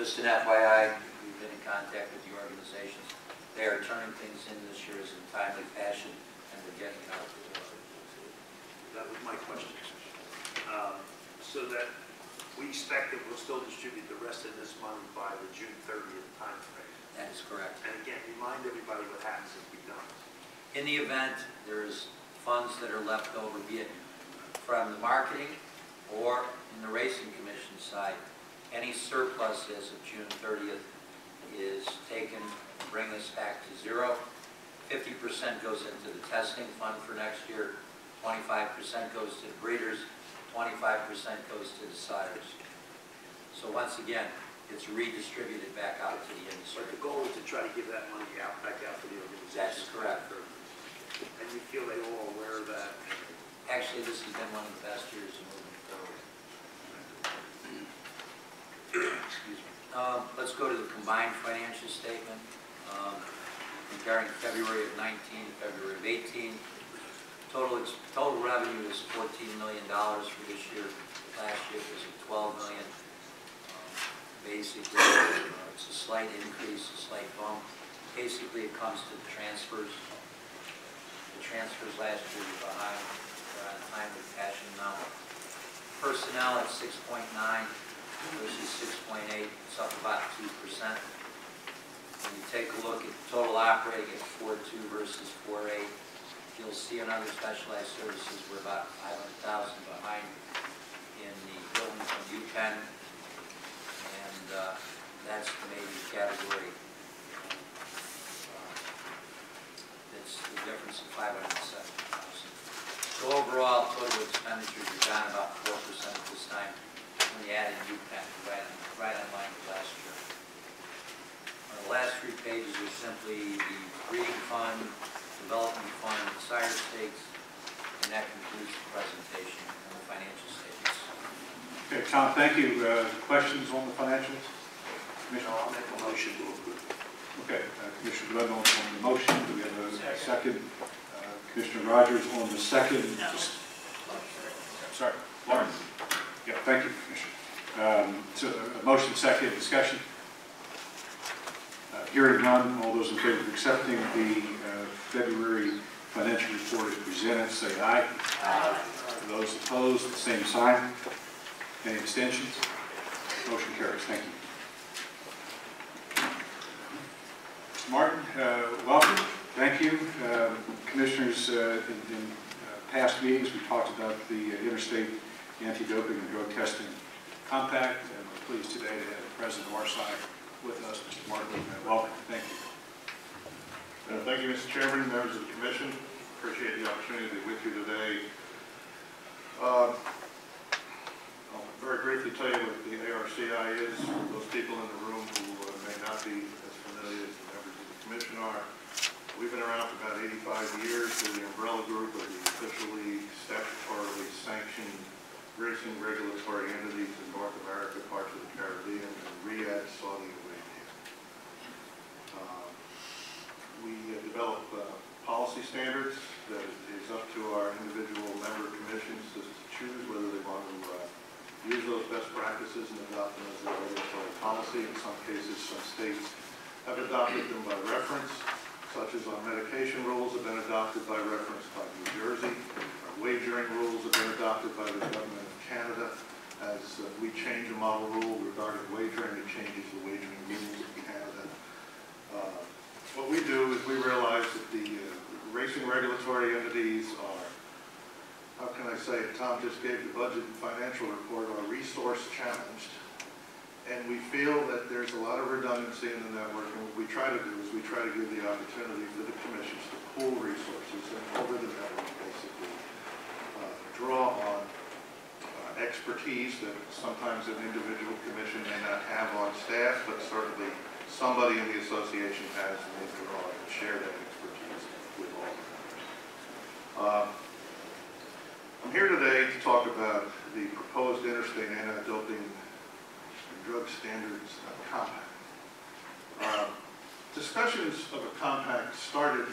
just an FYI, we've been in contact with the organizations. They are turning things in this year in a timely fashion, and we're getting it out the door. That was my question. So that we expect that we'll still distribute the rest of this money by the June 30th time frame. That is correct. And again, remind everybody what happens if we don't. In the event there's funds that are left over, be it from the marketing or in the racing commission side, any surplus as of June 30th is taken and bring us back to zero. 50% goes into the testing fund for next year, 25% goes to the breeders, 25% goes to the sires. So once again, it's redistributed back out to the industry. But the goal is to try to give that money back out to the organization. That's correct. And you feel they all aware of that? Actually, this has been one of the best years of moving forward. Excuse me. Let's go to the combined financial statement. Comparing February of 19 to February of 18. Total revenue is $14 million for this year. Last year it was $12 million. Basically, it's a slight increase, a slight bump. Basically, it comes to the transfers. The transfers last year were behind. They're on time with cash and now. Personnel at 6.9 versus 6.8. It's up about 2%. When you take a look at total operating at 4.2 versus 4.8, you'll see in other specialized services we're about $500,000 behind in the building from UPenn, and that's the major category. That's the difference of $570,000. So overall, total expenditures are down about 4% at this time when you add in UPenn, right on line with last year. The last 3 pages are simply the breeding fund, development fund, sire stakes, and that concludes the presentation on the financial statements. Okay, Tom, thank you. Questions on the financials? No, I'll make a motion to approve. Okay, Commissioner Gledhill on the motion. Do we have a second? Commissioner Rogers on the second. No. Sorry, Lauren. Yeah, thank you, Commissioner. So a motion, second, discussion. Hearing none, all those in favor of accepting the February financial report as presented, say aye. Aye. Those opposed, the same sign. Any abstentions? Motion carries. Thank you. Mr. Martin, welcome. Thank you. Commissioners, in past meetings, we talked about the Interstate Anti-Doping and Drug Testing Compact, and we're pleased today to have the President of our side with us, Mr. Martin. Welcome. Thank you. Thank you, Mr. Chairman, members of the Commission. Appreciate the opportunity to be with you today. I'll very briefly tell you what the ARCI is. Those people in the room who may not be as familiar as the members of the Commission are. We've been around for about 85 years. We're the umbrella group of the officially, statutorily sanctioned racing regulatory entities in North America, parts of the Caribbean, and Riyadh, Saudi Arabia. We develop policy standards that is up to our individual member commissions to choose whether they want to use those best practices and adopt them as their regulatory policy. In some cases, some states have adopted them by reference, such as our medication rules have been adopted by reference by New Jersey. Our wagering rules have been adopted by the government of Canada. As we change a model rule regarding wagering, it changes the wagering rules of Canada. What we do is we realize that the racing regulatory entities are, how can I say it, Tom just gave the budget and financial report, are resource challenged. And we feel that there's a lot of redundancy in the network, and what we try to do is we try to give the opportunity for the commissions to pool resources and over the network basically draw on expertise that sometimes an individual commission may not have on staff, but certainly somebody in the association has, and they draw and share that expertise with all the members. I'm here today to talk about the proposed Interstate Anti-Doping and Drug Standards Compact. Discussions of a compact started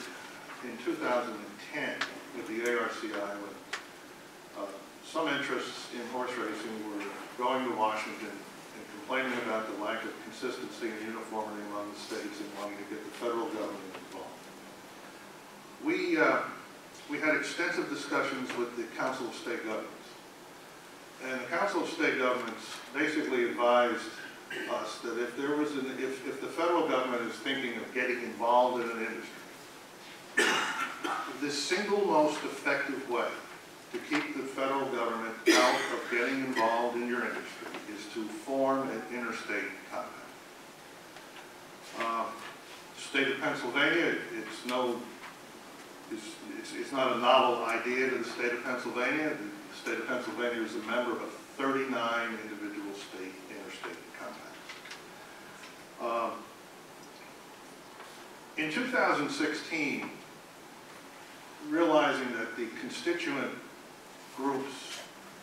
in 2010 with the ARCI when some interests in horse racing were going to Washington and complaining about the lack of consistency and uniformity among the states and wanting to get the federal government involved. We had extensive discussions with the Council of State Governments. And the Council of State Governments basically advised us that if the federal government is thinking of getting involved in an industry, the single most effective way to keep the federal government out of getting involved in your industry is to form an interstate compact. State of Pennsylvania, it's not a novel idea to the state of Pennsylvania. The state of Pennsylvania is a member of 39 individual state interstate compacts. In 2016, realizing that the constituent groups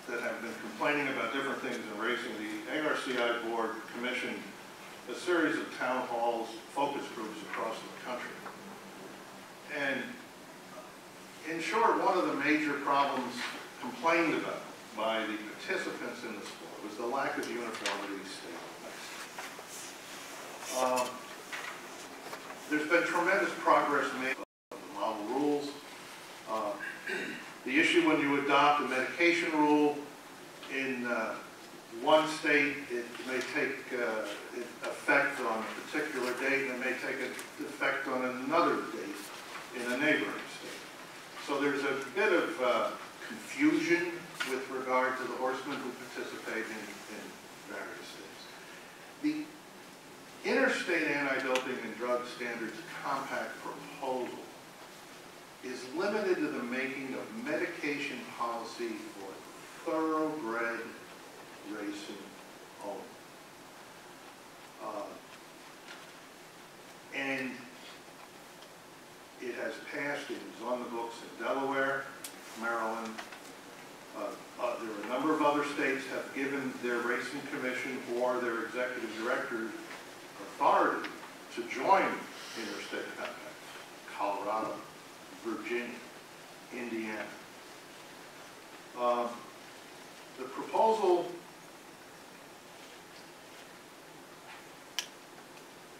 that have been complaining about different things in racing, the ARCI board commissioned a series of town halls, focus groups across the country. And in short, one of the major problems complained about by the participants in the sport was the lack of uniformity statewide. There's been tremendous progress made on the model rules. The issue when you adopt a medication rule in one state, it may take effect on a particular date, and it may take effect on another date in a neighboring state. So there's a bit of confusion with regard to the horsemen who participate in various states. The Interstate Anti-Doping and Drug Standards Compact proposal is limited to the making of medication policy for thoroughbred racing only. And it has passed, it is on the books in Delaware, Maryland. There are a number of other states have given their racing commission or their executive director authority to join interstate compacts. Colorado, Virginia, Indiana. The proposal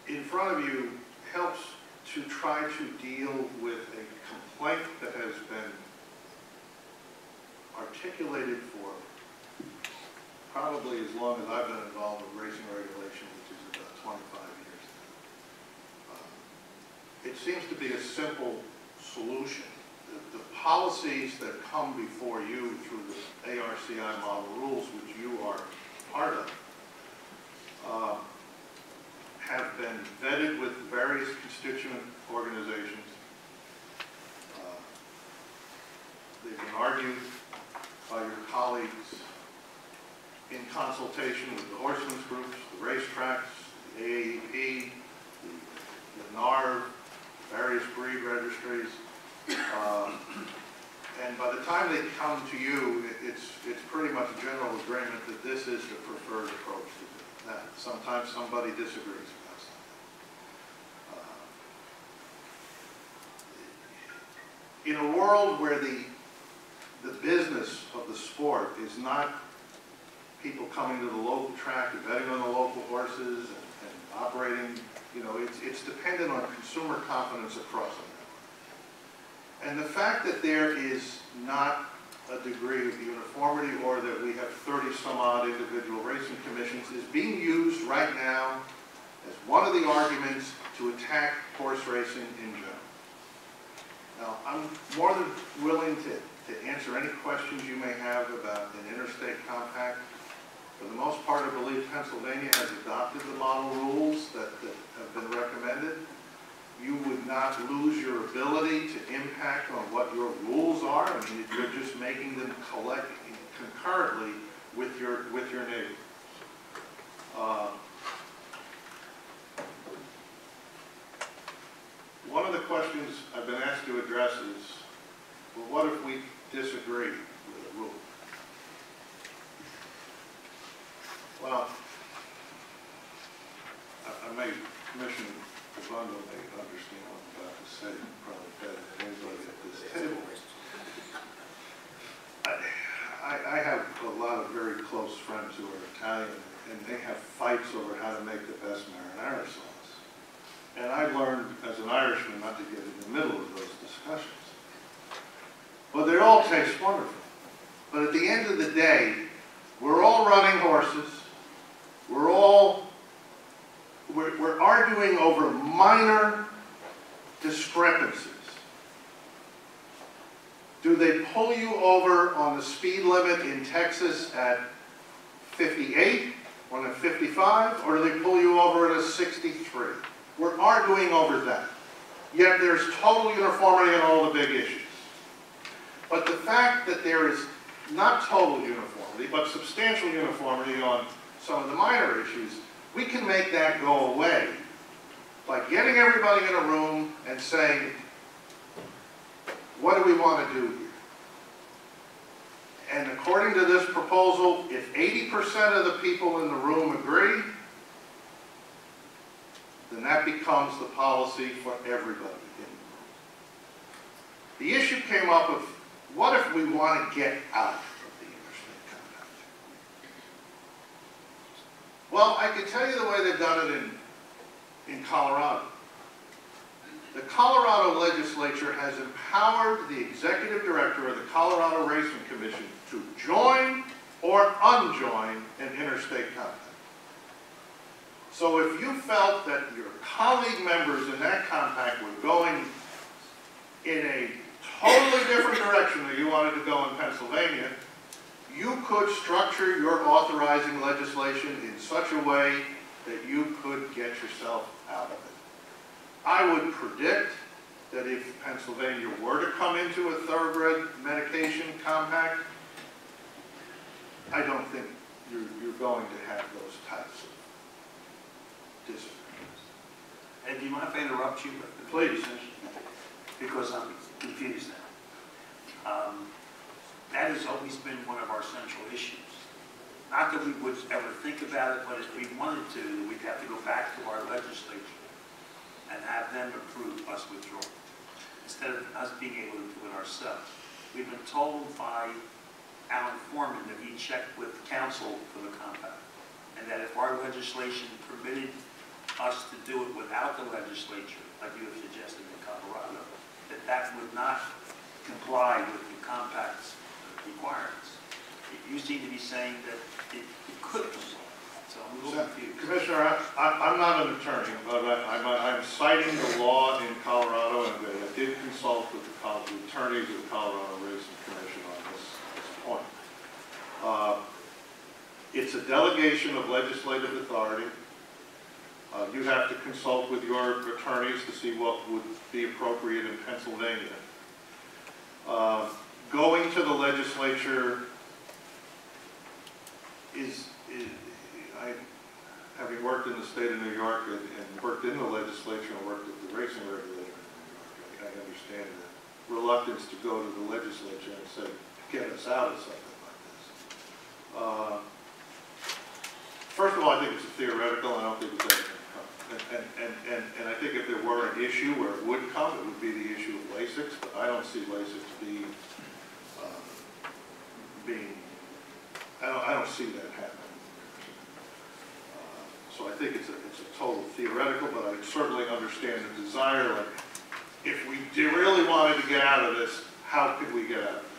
in front of you helps to try to deal with a complaint that has been articulated for probably as long as I've been involved with racing regulation, which is about 25 years now. It seems to be a simple solution. The policies that come before you through the ARCI model rules, which you are part of, have been vetted with various constituent organizations. They've been argued by your colleagues in consultation with the horsemen's groups, the racetracks, the AAEP, the NARV, various breed registries. And by the time they come to you, it's pretty much a general agreement that this is the preferred approach to do that. Sometimes somebody disagrees about something. In a world where the business of the sport is not people coming to the local track and betting on the local horses and operating, you know, it's dependent on consumer confidence across the network. And the fact that there is not a degree of uniformity or that we have 30-some-odd individual racing commissions is being used right now as one of the arguments to attack horse racing in general. Now, I'm more than willing to answer any questions you may have about an interstate compact. For the most part, I believe Pennsylvania has adopted the model rules that have been recommended. You would not lose your ability to impact on what your rules are. I mean, you're just making them concurrently with your neighbor. One of the questions I've been asked to address is, well, what if we disagree with a rule? Well, I may commission Bundle may understand what I'm about to say probably better than anybody at this table. I have a lot of very close close friends who are Italian, and they have fights over how to make the best marinara sauce. And I learned as an Irishman not to get in the middle of those discussions. But they all taste wonderful. But at the end of the day, we're all running horses. We're arguing over minor discrepancies. Do they pull you over on the speed limit in Texas at 58 or at 55, or do they pull you over at a 63? We're arguing over that. Yet there's total uniformity on all the big issues. But the fact that there is not total uniformity, but substantial uniformity on some of the minor issues, we can make that go away by getting everybody in a room and saying, what do we want to do here? And according to this proposal, if 80% of the people in the room agree, then that becomes the policy for everybody in the room. The issue came up with, what if we want to get out of the interstate compact? Well, I can tell you the way they've done it in Colorado. The Colorado legislature has empowered the executive director of the Colorado Racing Commission to join or unjoin an interstate compact. So if you felt that your colleague members in that compact were going in a totally different direction than you wanted to go in Pennsylvania, you could structure your authorizing legislation in such a way that you could get yourself out of it. I would predict that if Pennsylvania were to come into a thoroughbred medication compact, I don't think you're going to have those types of disagreements. And do you mind if I interrupt you? Please. Because I'm confused now. That has always been one of our central issues. Not that we would ever think about it, but if we wanted to, we'd have to go back to our legislature and have them approve us withdrawing, instead of us being able to do it ourselves. We've been told by Alan Foreman that he checked with council for the compact, and that if our legislation permitted us to do it without the legislature, like you have suggested in Colorado, that would not comply with the compact's requirements. You seem to be saying that it could comply. So I'm a little confused. Commissioner, I'm not an attorney, but I'm citing the law in Colorado, and I did consult with the attorneys of the Colorado Racing Commission on this point. It's a delegation of legislative authority. You have to consult with your attorneys to see what would be appropriate in Pennsylvania. Going to the legislature having worked in the state of New York and worked in the legislature and worked with the racing regulator in New York, I understand the reluctance to go to the legislature and say, get us out of something like this. First of all, I think it's a theoretical. I don't think it's ever going to come. And I think if there were an issue where it would come, it would be the issue of LASIX, but I don't see LASIX I don't see that happening. So I think it's a total theoretical, but I certainly understand the desire. Like, if we really wanted to get out of this, how could we get out of it?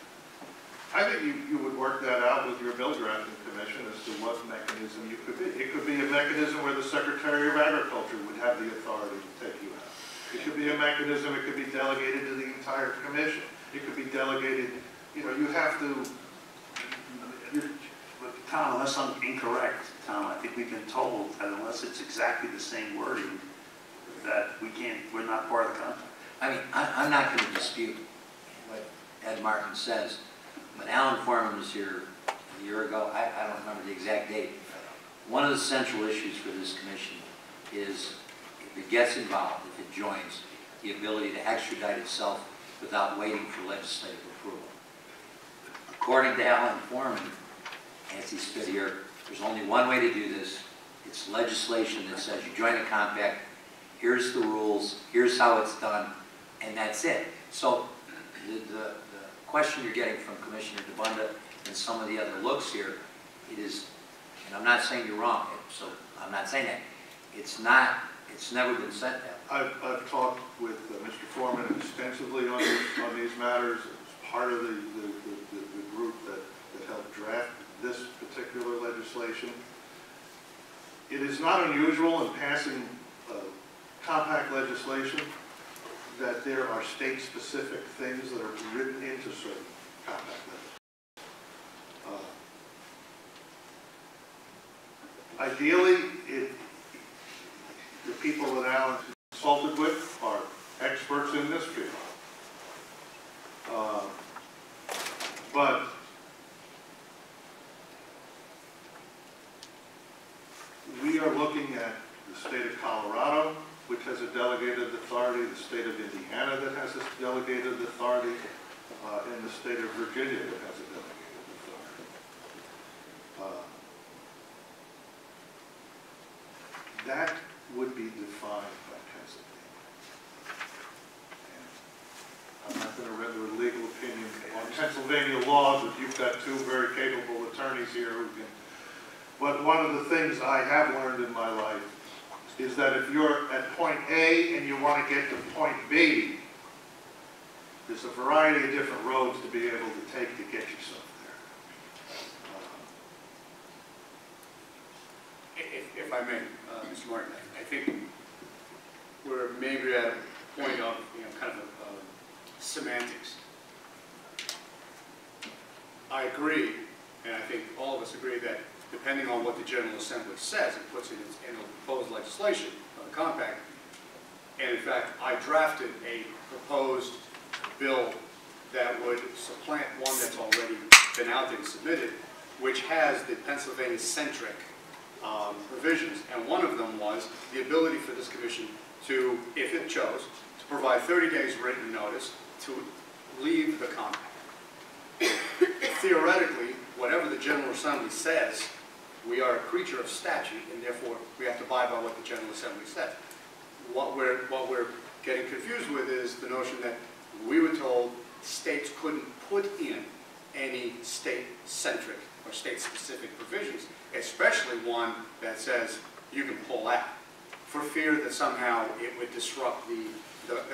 I think you would work that out with your bill drafting commission as to what mechanism you could be. It could be a mechanism where the Secretary of Agriculture would have the authority to take you out. It could be a mechanism, it could be delegated to the entire commission. It could be delegated, you have to... Tom, unless I'm incorrect, Tom, I think we've been told that unless it's exactly the same wording, that we're not part of the compact. I mean, I'm not going to dispute what Ed Martin says. When Alan Foreman was here a year ago, I don't remember the exact date. One of the central issues for this commission is, if it gets involved, if it joins, the ability to extradite itself without waiting for legislative approval. According to Alan Foreman, as he stood here, there's only one way to do this. It's legislation that says you join a compact, here's the rules, here's how it's done, and that's it. So the question you're getting from Commissioner DeBunda and some of the other looks here it is, and I'm not saying you're wrong, so I'm not saying that. It's never been said that way. I've talked with Mr. Foreman extensively on these matters. As part of the group that helped draft this particular legislation. It is not unusual in passing compact legislation that there are state-specific things that are written into certain compact legislation. Ideally, the people that Alan consulted with are experts in this field. But we are looking at the state of Colorado, which has a delegated authority, the state of Indiana that has a delegated authority, and the state of Virginia that has a delegated authority. That would be defined by Pennsylvania. I'm not going to render a legal opinion on Pennsylvania laws, but you've got two very capable attorneys here who can. But one of the things I have learned in my life is that if you're at point A and you want to get to point B, there's a variety of different roads to be able to take to get yourself there. If I may, Mr. Martin, I think we're maybe at a point of, kind of semantics. I agree, and I think all of us agree that depending on what the General Assembly says, it puts it in a proposed legislation, a compact. And in fact, I drafted a proposed bill that would supplant one that's already been out there and submitted, which has the Pennsylvania-centric provisions. And one of them was the ability for this commission to, if it chose, to provide 30 days written notice to leave the compact. Theoretically, whatever the General Assembly says, we are a creature of statute, and therefore we have to abide by what the General Assembly says. What we're getting confused with is the notion that we were told states couldn't put in any state-centric or state-specific provisions, especially one that says you can pull out, for fear that somehow it would disrupt the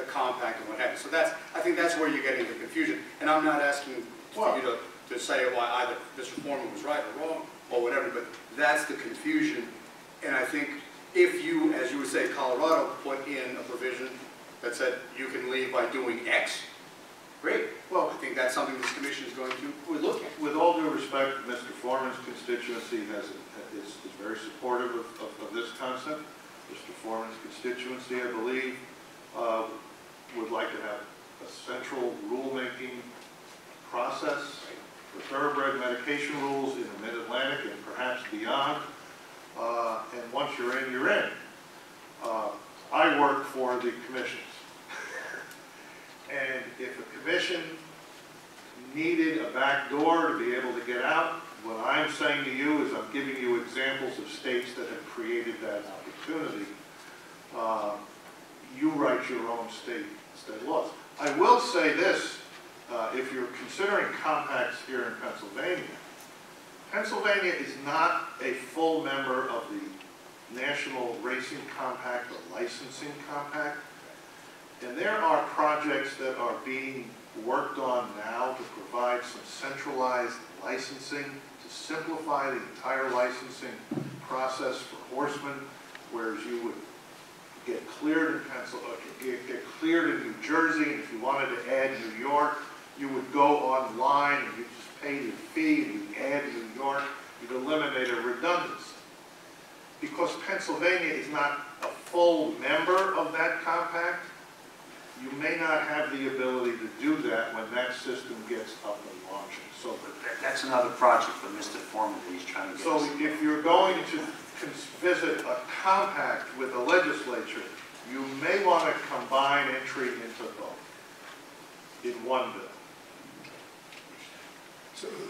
compact and what have you. So I think that's where you're getting the confusion. And I'm not asking for you to say, well, either Mr. Foreman was right or wrong, or whatever, but that's the confusion. And I think if you, as you would say, Colorado put in a provision that said you can leave by doing X, great. Well, I think that's something this commission is going to look at. With all due respect, Mr. Foreman's constituency is very supportive of this concept. Mr. Foreman's constituency, I believe, would like to have a central rulemaking process for thoroughbred medication rules in the Mid-Atlantic and perhaps beyond. And once you're in, you're in. I work for the commissions. And if a commission needed a back door to be able to get out, what I'm saying to you is I'm giving you examples of states that have created that opportunity. You write your own state laws. I will say this, if you're considering compacts here in Pennsylvania, Pennsylvania is not a full member of the National Racing Compact, the Licensing Compact. And there are projects that are being worked on now to provide some centralized licensing to simplify the entire licensing process for horsemen, whereas you would get cleared in Pennsylvania, get cleared in New Jersey, and if you wanted to add New York, you would go online and you just pay your fee and you'd add New York. You'd eliminate a redundancy. Because Pennsylvania is not a full member of that compact, you may not have the ability to do that when that system gets up and launching. So That's another project for Mr. Foreman that he's trying to get us. if you're going to visit a compact with a legislature, you may want to combine entry into both in one bill.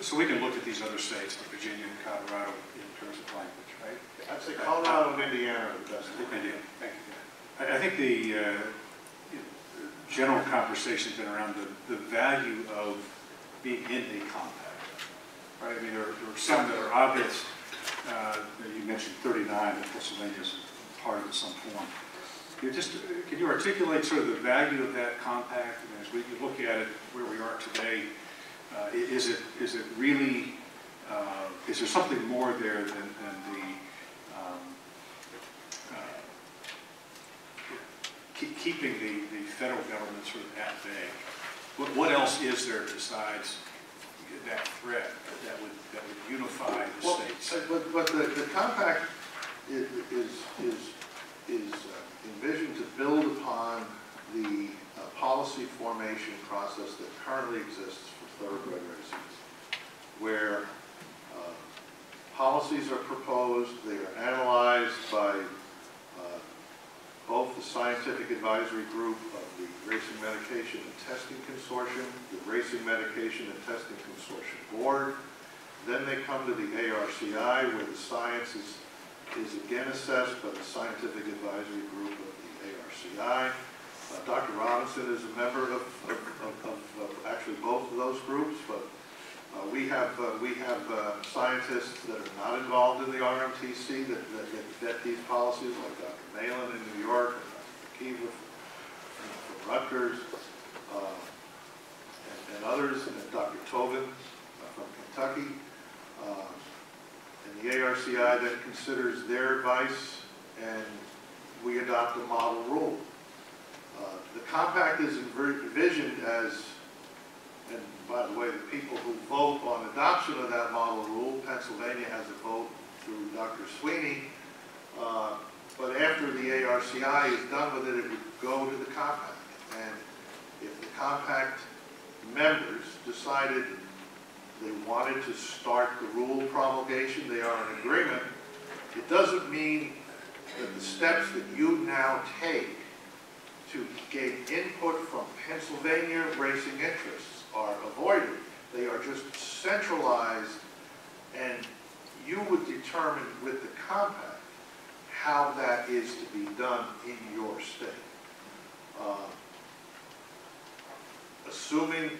So we can look at these other states, like Virginia and Colorado, in terms of language, right? I'd say Colorado and Indiana are the best. Indiana, thank you. I think the general conversation's been around the value of being in a compact. right? I mean, there are some that are obvious. You mentioned 39, that Pennsylvania is part of it in some form. Can you articulate sort of the value of that compact? I mean, as we look at it, where we are today, is it really, is there something more there than the keeping the federal government sort of at bay? What else is there besides that threat that would unify the states? But the compact is envisioned to build upon the policy formation process that currently exists for thoroughbred racing, where policies are proposed, they are analyzed by both the Scientific Advisory Group of the Racing Medication and Testing Consortium, the Racing Medication and Testing Consortium Board. Then they come to the ARCI, where the science is again assessed by the Scientific Advisory Group of the ARCI. Dr. Robinson is a member of actually both of those groups, but we have scientists that are not involved in the RMTC that vet these policies, like Dr. Malin in New York, and Dr. Kiva from Rutgers, and others, and Dr. Tobin from Kentucky. And the ARCI then considers their advice, and we adopt a model rule. The compact is envisioned as, and by the way, the people who vote on adoption of that model rule, Pennsylvania has a vote through Dr. Sweeney, but after the ARCI is done with it, it would go to the compact. And if the compact members decided they wanted to start the rule promulgation, they are in agreement. It doesn't mean that the steps that you now take to gain input from Pennsylvania racing interests are avoided. They are just centralized, and you would determine with the compact how that is to be done in your state. Assuming,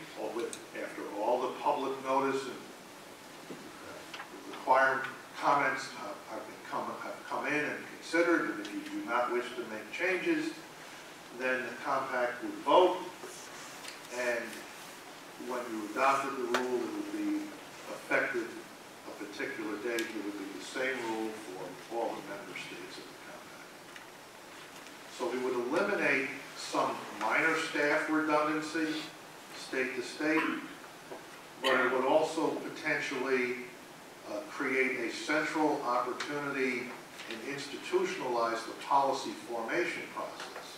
after all the public notice and required comments have come in and considered, and if you do not wish to make changes, then the compact would vote, and when you adopted the rule, it would be effective a particular date. It would be the same rule for all the member states of the compact. So we would eliminate some minor staff redundancy, state to state, but it would also potentially create a central opportunity and institutionalize the policy formation process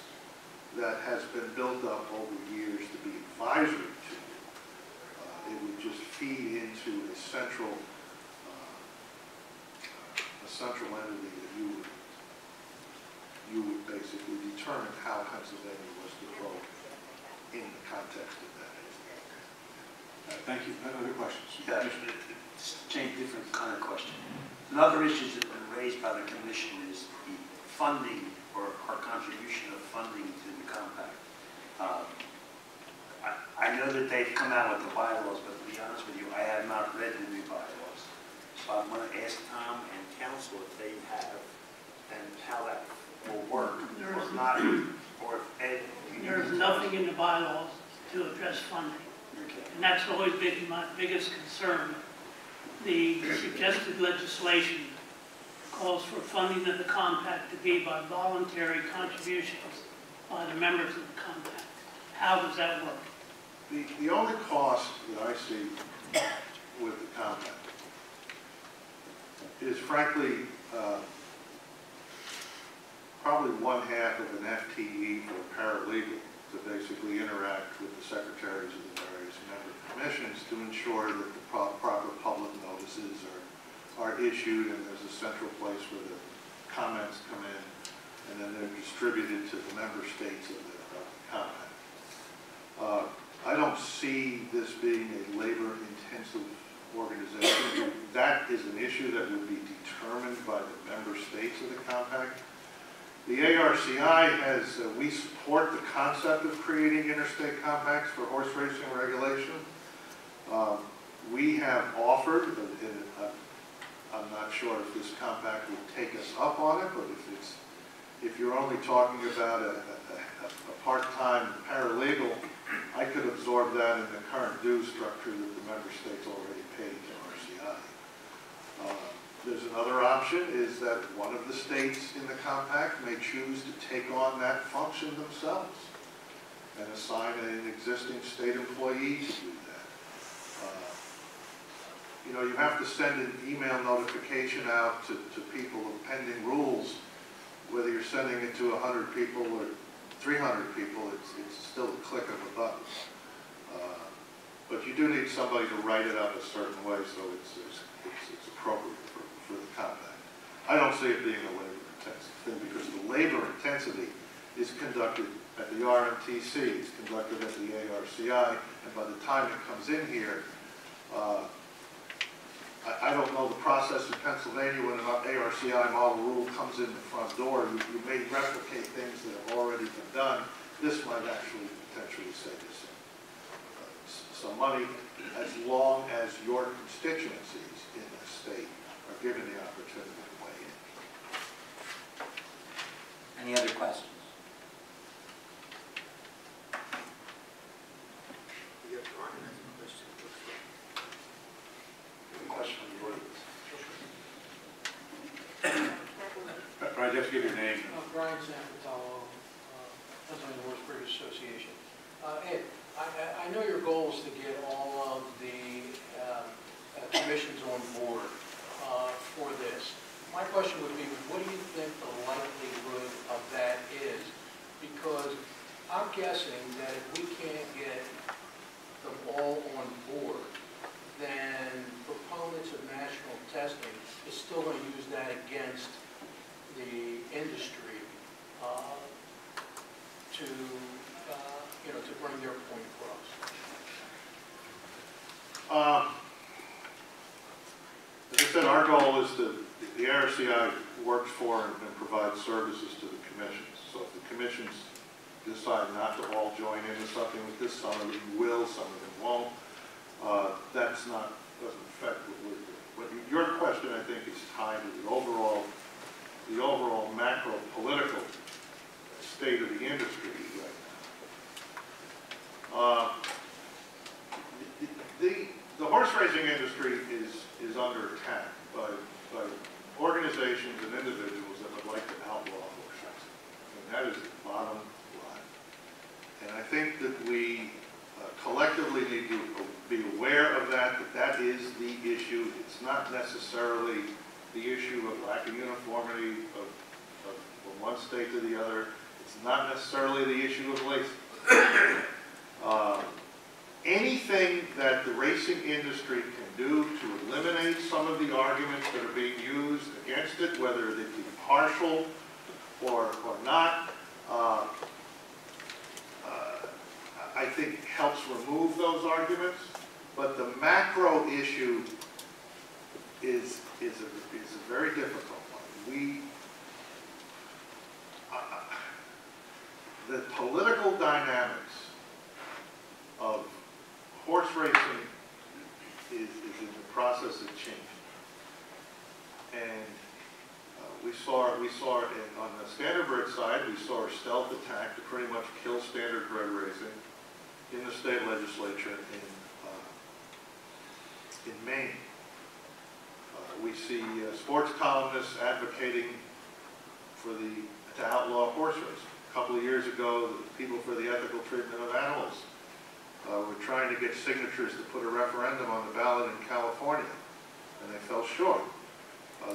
that has been built up over years to be advisory to you. It would just feed into a central entity that you would basically determine how Pennsylvania was to vote in the context of that. Thank you. Other questions? Yeah, change different kind of question. Another issue that's been raised by the commission is the funding or contribution of funding to the compact. I know that they've come out with the bylaws, but to be honest with you, I have not read the new bylaws. So I'm going to ask Tom and council if they have and how that will work, or not, or if Ed. There's nothing in the bylaws to address funding. Okay. And that's always been my biggest concern. The suggested legislation calls for funding of the compact to be by voluntary contributions by the members of the compact. How does that work? The only cost that I see with the compact is frankly probably 1/2 of an FTE for a paralegal to basically interact with the secretaries of the various member commissions to ensure that the proper public notices are issued, and there's a central place where the comments come in, and then they're distributed to the member states of the compact. I don't see this being a labor-intensive organization. That is an issue that would be determined by the member states of the compact. The ARCI has, we support the concept of creating interstate compacts for horse racing regulation. We have offered, and I'm not sure if this compact will take us up on it, but if you're only talking about a part-time paralegal, I could absorb that in the current dues structure that the member states already pay to RCI. There's another option, is that one of the states in the compact may choose to take on that function themselves and assign an existing state employee to do that. You know, you have to send an email notification out to people of pending rules. Whether you're sending it to 100 people or 300 people, it's still a click of a button. But you do need somebody to write it up a certain way so it's appropriate for the compact. I don't see it being a labor-intensive thing because the labor intensity is conducted at the RMTC, it's conducted at the ARCI, and by the time it comes in here, I don't know the process in Pennsylvania when an ARCI model rule comes in the front door. You may replicate things that have already been done. This might actually potentially save you some money, as long as your constituencies in the state are given the opportunity to weigh in. Any other questions? Question from the audience. Brian, just give your name. Brian Sanfratello, Pennsylvania Horse Breeders Association. Ed, I know your goal is to get all of the commissions on board for this. My question would be, what do you think the likelihood of that is? Because I'm guessing that if we can't get them all on board, then proponents of national testing is still going to use that against the industry to bring their point across. As I said, our goal is to, the RCI works for and provides services to the commissions. So if the commissions decide not to all join into something with this, some of them will, some of them won't. Doesn't affect what we're doing. But your question, I think, is tied to the overall macro political state of the industry right now. The horse racing industry is under attack by organizations and individuals that would like to outlaw horse racing. And that is the bottom line. And I think that we collectively need to be aware of that is the issue. It's not necessarily the issue of lack of uniformity from one state to the other. It's not necessarily the issue of lacing. Anything that the racing industry can do to eliminate some of the arguments that are being used against it, whether they be partial or not, I think helps remove those arguments. But the macro issue is a very difficult one. The political dynamics of horse racing is in the process of change. And we saw it on the standardbred side. We saw a stealth attack to pretty much kill standardbred racing in the state legislature in Maine. We see sports columnists advocating to outlaw horse racing. A couple of years ago, the people for the ethical treatment of animals were trying to get signatures to put a referendum on the ballot in California, and they fell short.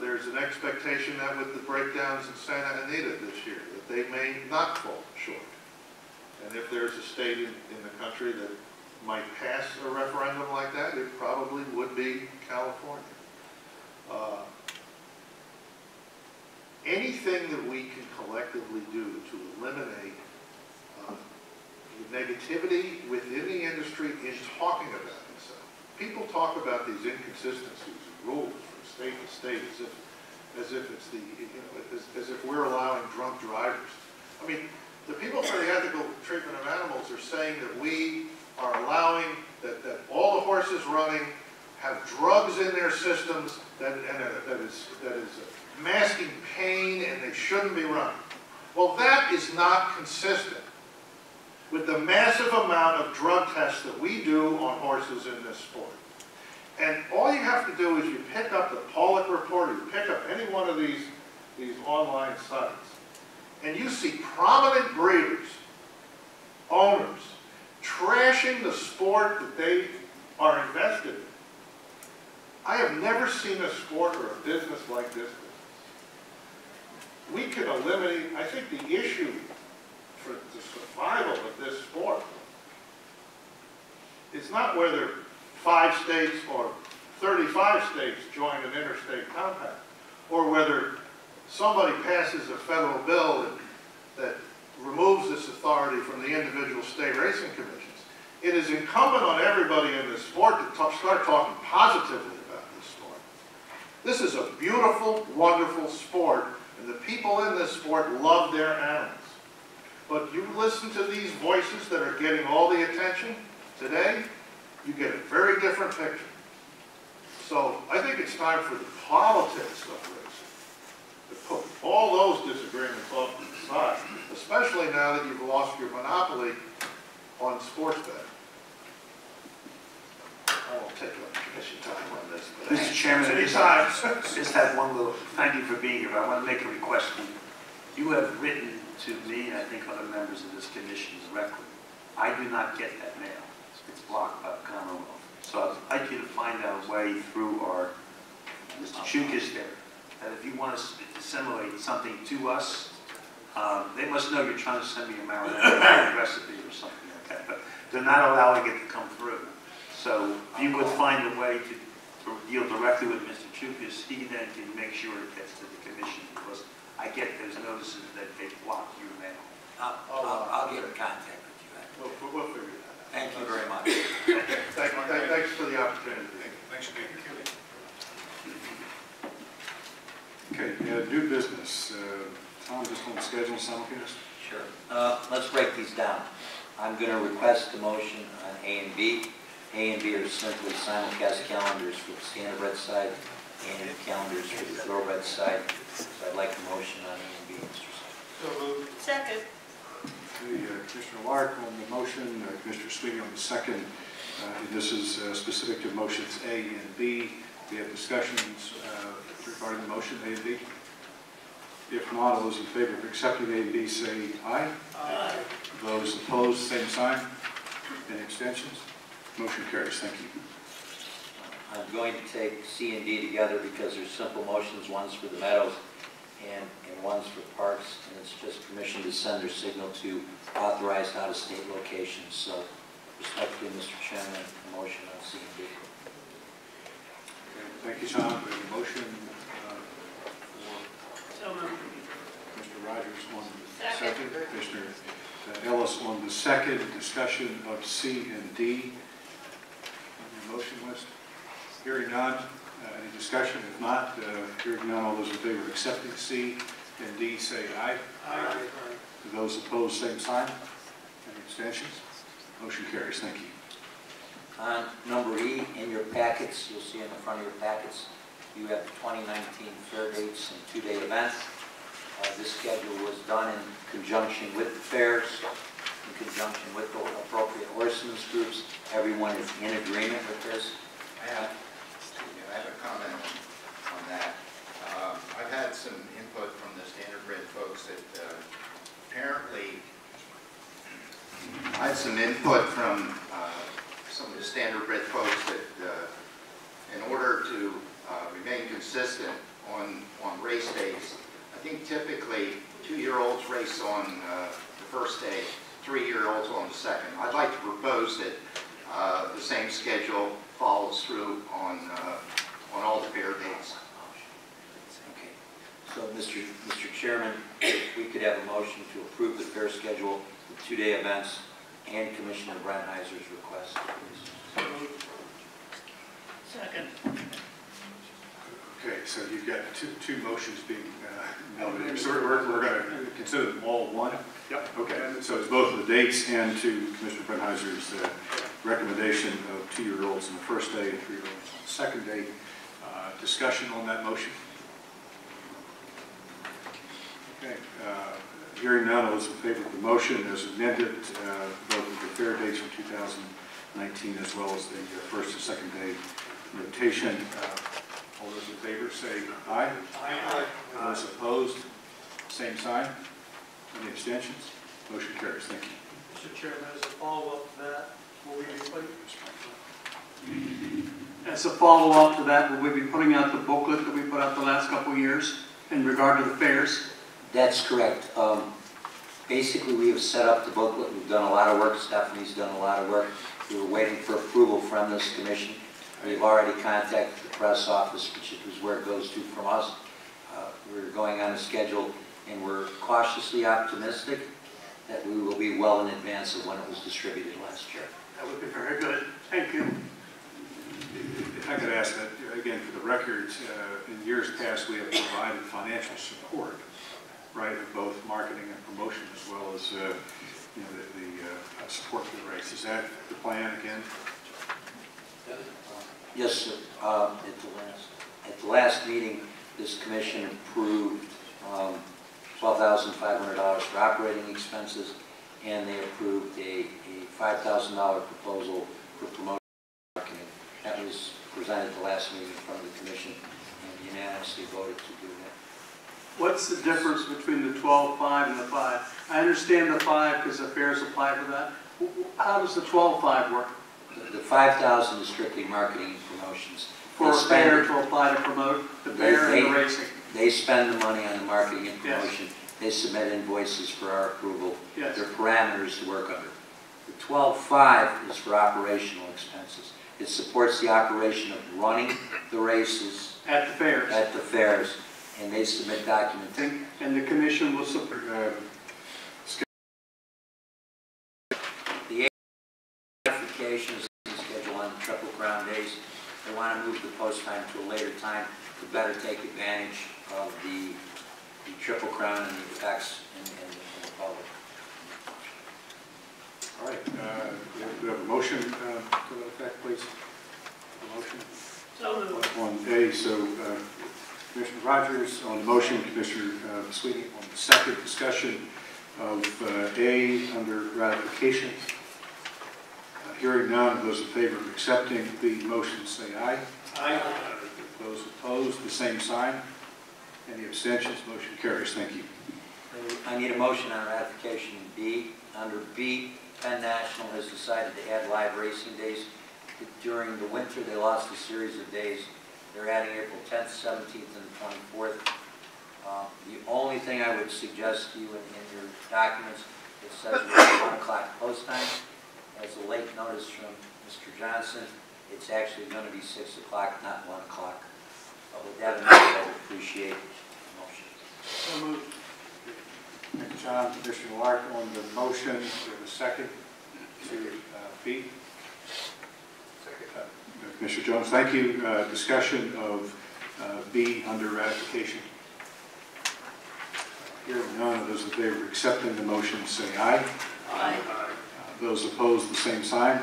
There's an expectation that with the breakdowns in Santa Anita this year, that they may not fall short. And if there's a state in the country that might pass a referendum like that, it probably would be California. Anything that we can collectively do to eliminate the negativity within the industry in talking about itself. People talk about these inconsistencies and rules from state to state as if it's as if we're allowing drunk drivers. I mean, the people for the ethical treatment of animals are saying that we are allowing that all the horses running have drugs in their systems that is masking pain, and they shouldn't be running. Well, that is not consistent with the massive amount of drug tests that we do on horses in this sport. And all you have to do is you pick up the Pollock Report, or you pick up any one of these online sites, and you see prominent breeders, owners, trashing the sport that they are invested in. I have never seen a sport or a business like this. We can eliminate, I think the issue for the survival of this sport is not whether 5 states or 35 states join an interstate compact, or whether somebody passes a federal bill that removes this authority from the individual state racing commissions. It is incumbent on everybody in this sport to start talking positively about this sport. This is a beautiful, wonderful sport, and the people in this sport love their animals. But you listen to these voices that are getting all the attention today, you get a very different picture. So I think it's time for the politics of racing to put all those disagreements off to the side, especially now that you've lost your monopoly on sports betting. I won't take up commission time on this. Mr. Chairman, I just have one little, thank you for being here, but I want to make a request. You have written to me, and I think other members of this commission directly. I do not get that mail. It's blocked by the Commonwealth. So I'd like you to find out a way through our, Mr. Chuk is there, that if you want to disseminate something to us, they must know you're trying to send me a marinara recipe or something like that, but they're not allowing it to come through. So if you would find a way to deal directly with Mr. Chukas, he then can make sure it gets to the commission, because I get those notices that they block your mail. I'll get in contact with you. We'll figure that out. Thank you very much. Thanks for the opportunity. Thanks for being here. Okay, new business. Tom, just on the schedule simulcast? Sure. Let's break these down. I'm going to request a motion on A and B. A and B are simply simulcast calendars for the standardbred side and calendars for the thoroughbred side. So I'd like a motion on A and B, Mr. So moved. Second. Commissioner Lark on the motion, Commissioner Sweeney on the second. And this is specific to motions A and B. We have discussions regarding the motion A and B. If not, all those in favor of accepting A and B say aye. Aye. Those opposed, same sign. Any extensions? Motion carries. Thank you. I'm going to take C and D together because they're simple motions. One's for the meadows and one's for parks. And it's just permission to send their signal to authorized out-of-state locations. So respectfully, Mr. Chairman, a motion on C and D. Okay, thank you, Tom. We have a motion So moved. for Mr. Rogers on the Second. second. Commissioner Ellis on the second. Discussion of C and D. On the motion list. Hearing none. Any discussion? If not, hearing none, all those in favor of accepting C and D say aye. Aye. Those opposed, same sign. Any abstentions? Motion carries. Thank you. On number E, in your packets, you'll see in the front of your packets, you have the 2019 fair dates and two-day events. This schedule was done in conjunction with the fairs, in conjunction with the appropriate horsemen's groups. Everyone is in agreement with this. I have a comment on that. I've had some input from the standardbred folks that apparently, I had some input from some of the standardbred folks that in order to remain consistent on race days, I think typically 2-year-olds race on the first day, 3-year-olds on the second. I'd like to propose that the same schedule follows through on all the fair dates. Okay. So, Mr. Chairman, if we could have a motion to approve the fair schedule, the two-day events, and Commissioner Brennheiser's request, please. So moved. Second. Okay, so you've got two motions being noted. So we're going to consider them all one? Yep. Okay, so it's both the dates and to Commissioner Brennheiser's recommendation of 2-year-olds on the first day and 3-year-olds on the second day. Discussion on that motion? Okay. Hearing none, all those in favor of the motion as amended, both of the fair dates for 2019 as well as the first and second day notation. All those in favor say aye. Aye. Those opposed, same sign. Any abstentions? Motion carries. Thank you. Mr. Chairman, as a follow-up to that, will we be putting, as a follow-up to that, will we be putting out the booklet that we put out the last couple of years in regard to the fairs? That's correct. Basically, we have set up the booklet. We've done a lot of work. Stephanie's done a lot of work. We were waiting for approval from this commission. We've already contacted the press office, which is where it goes to from us. We're going on a schedule, and we're cautiously optimistic that we will be well in advance of when it was distributed last year. That would be very good. Thank you. If I could ask that, again, for the record, in years past, we have provided financial support, right, of both marketing and promotion, as well as you know, the support for the race. Is that the plan again? Yes, sir. At the last meeting, this commission approved $12,500 for operating expenses, and they approved a $5,000 proposal for promotion marketing. That was presented at the last meeting in front of the commission, and unanimously voted to do that. What's the difference between the 12.5 and the 5? I understand the 5 because the fairs apply for that. How does the 12.5 work? The 5,000 is strictly marketing and promotions. For a fair to apply to promote the fair and the racing? They spend the money on the marketing and Yes. promotion. They submit invoices for our approval. Yes. There are parameters to work under. The 12.5 is for operational expenses. It supports the operation of running the races At the fairs? at the fairs, and they submit documentation. And the commission will support. The modifications schedule on the Triple Crown days, they want to move the post time to a later time to better take advantage of the Triple Crown and the effects in the public. All right. We have a motion to that effect, please. A motion So moved. on A. So Commissioner Rogers on the motion, Commissioner Sweeney on the second. Discussion of A under ratification. Hearing none, those in favor of accepting the motion say aye. Aye. Those opposed, the same sign. Any abstentions? Motion carries. Thank you. I need a motion on ratification B. Under B, Penn National has decided to add live racing days. During the winter, they lost a series of days. They're adding April 10th, 17th, and 24th. The only thing I would suggest to you in your documents, it says 1 o'clock post time. As a late notice from Mr. Johnson, it's actually going to be 6 o'clock, not 1 o'clock. But with that in mind, I would appreciate the motion. So moved. Thank you, John. Commissioner Lark on the motion. We have a second to B. Commissioner Jones, thank you. Discussion of B under ratification. Hearing none, of those in favor of accepting the motion say aye. Aye. Those opposed, the same sign.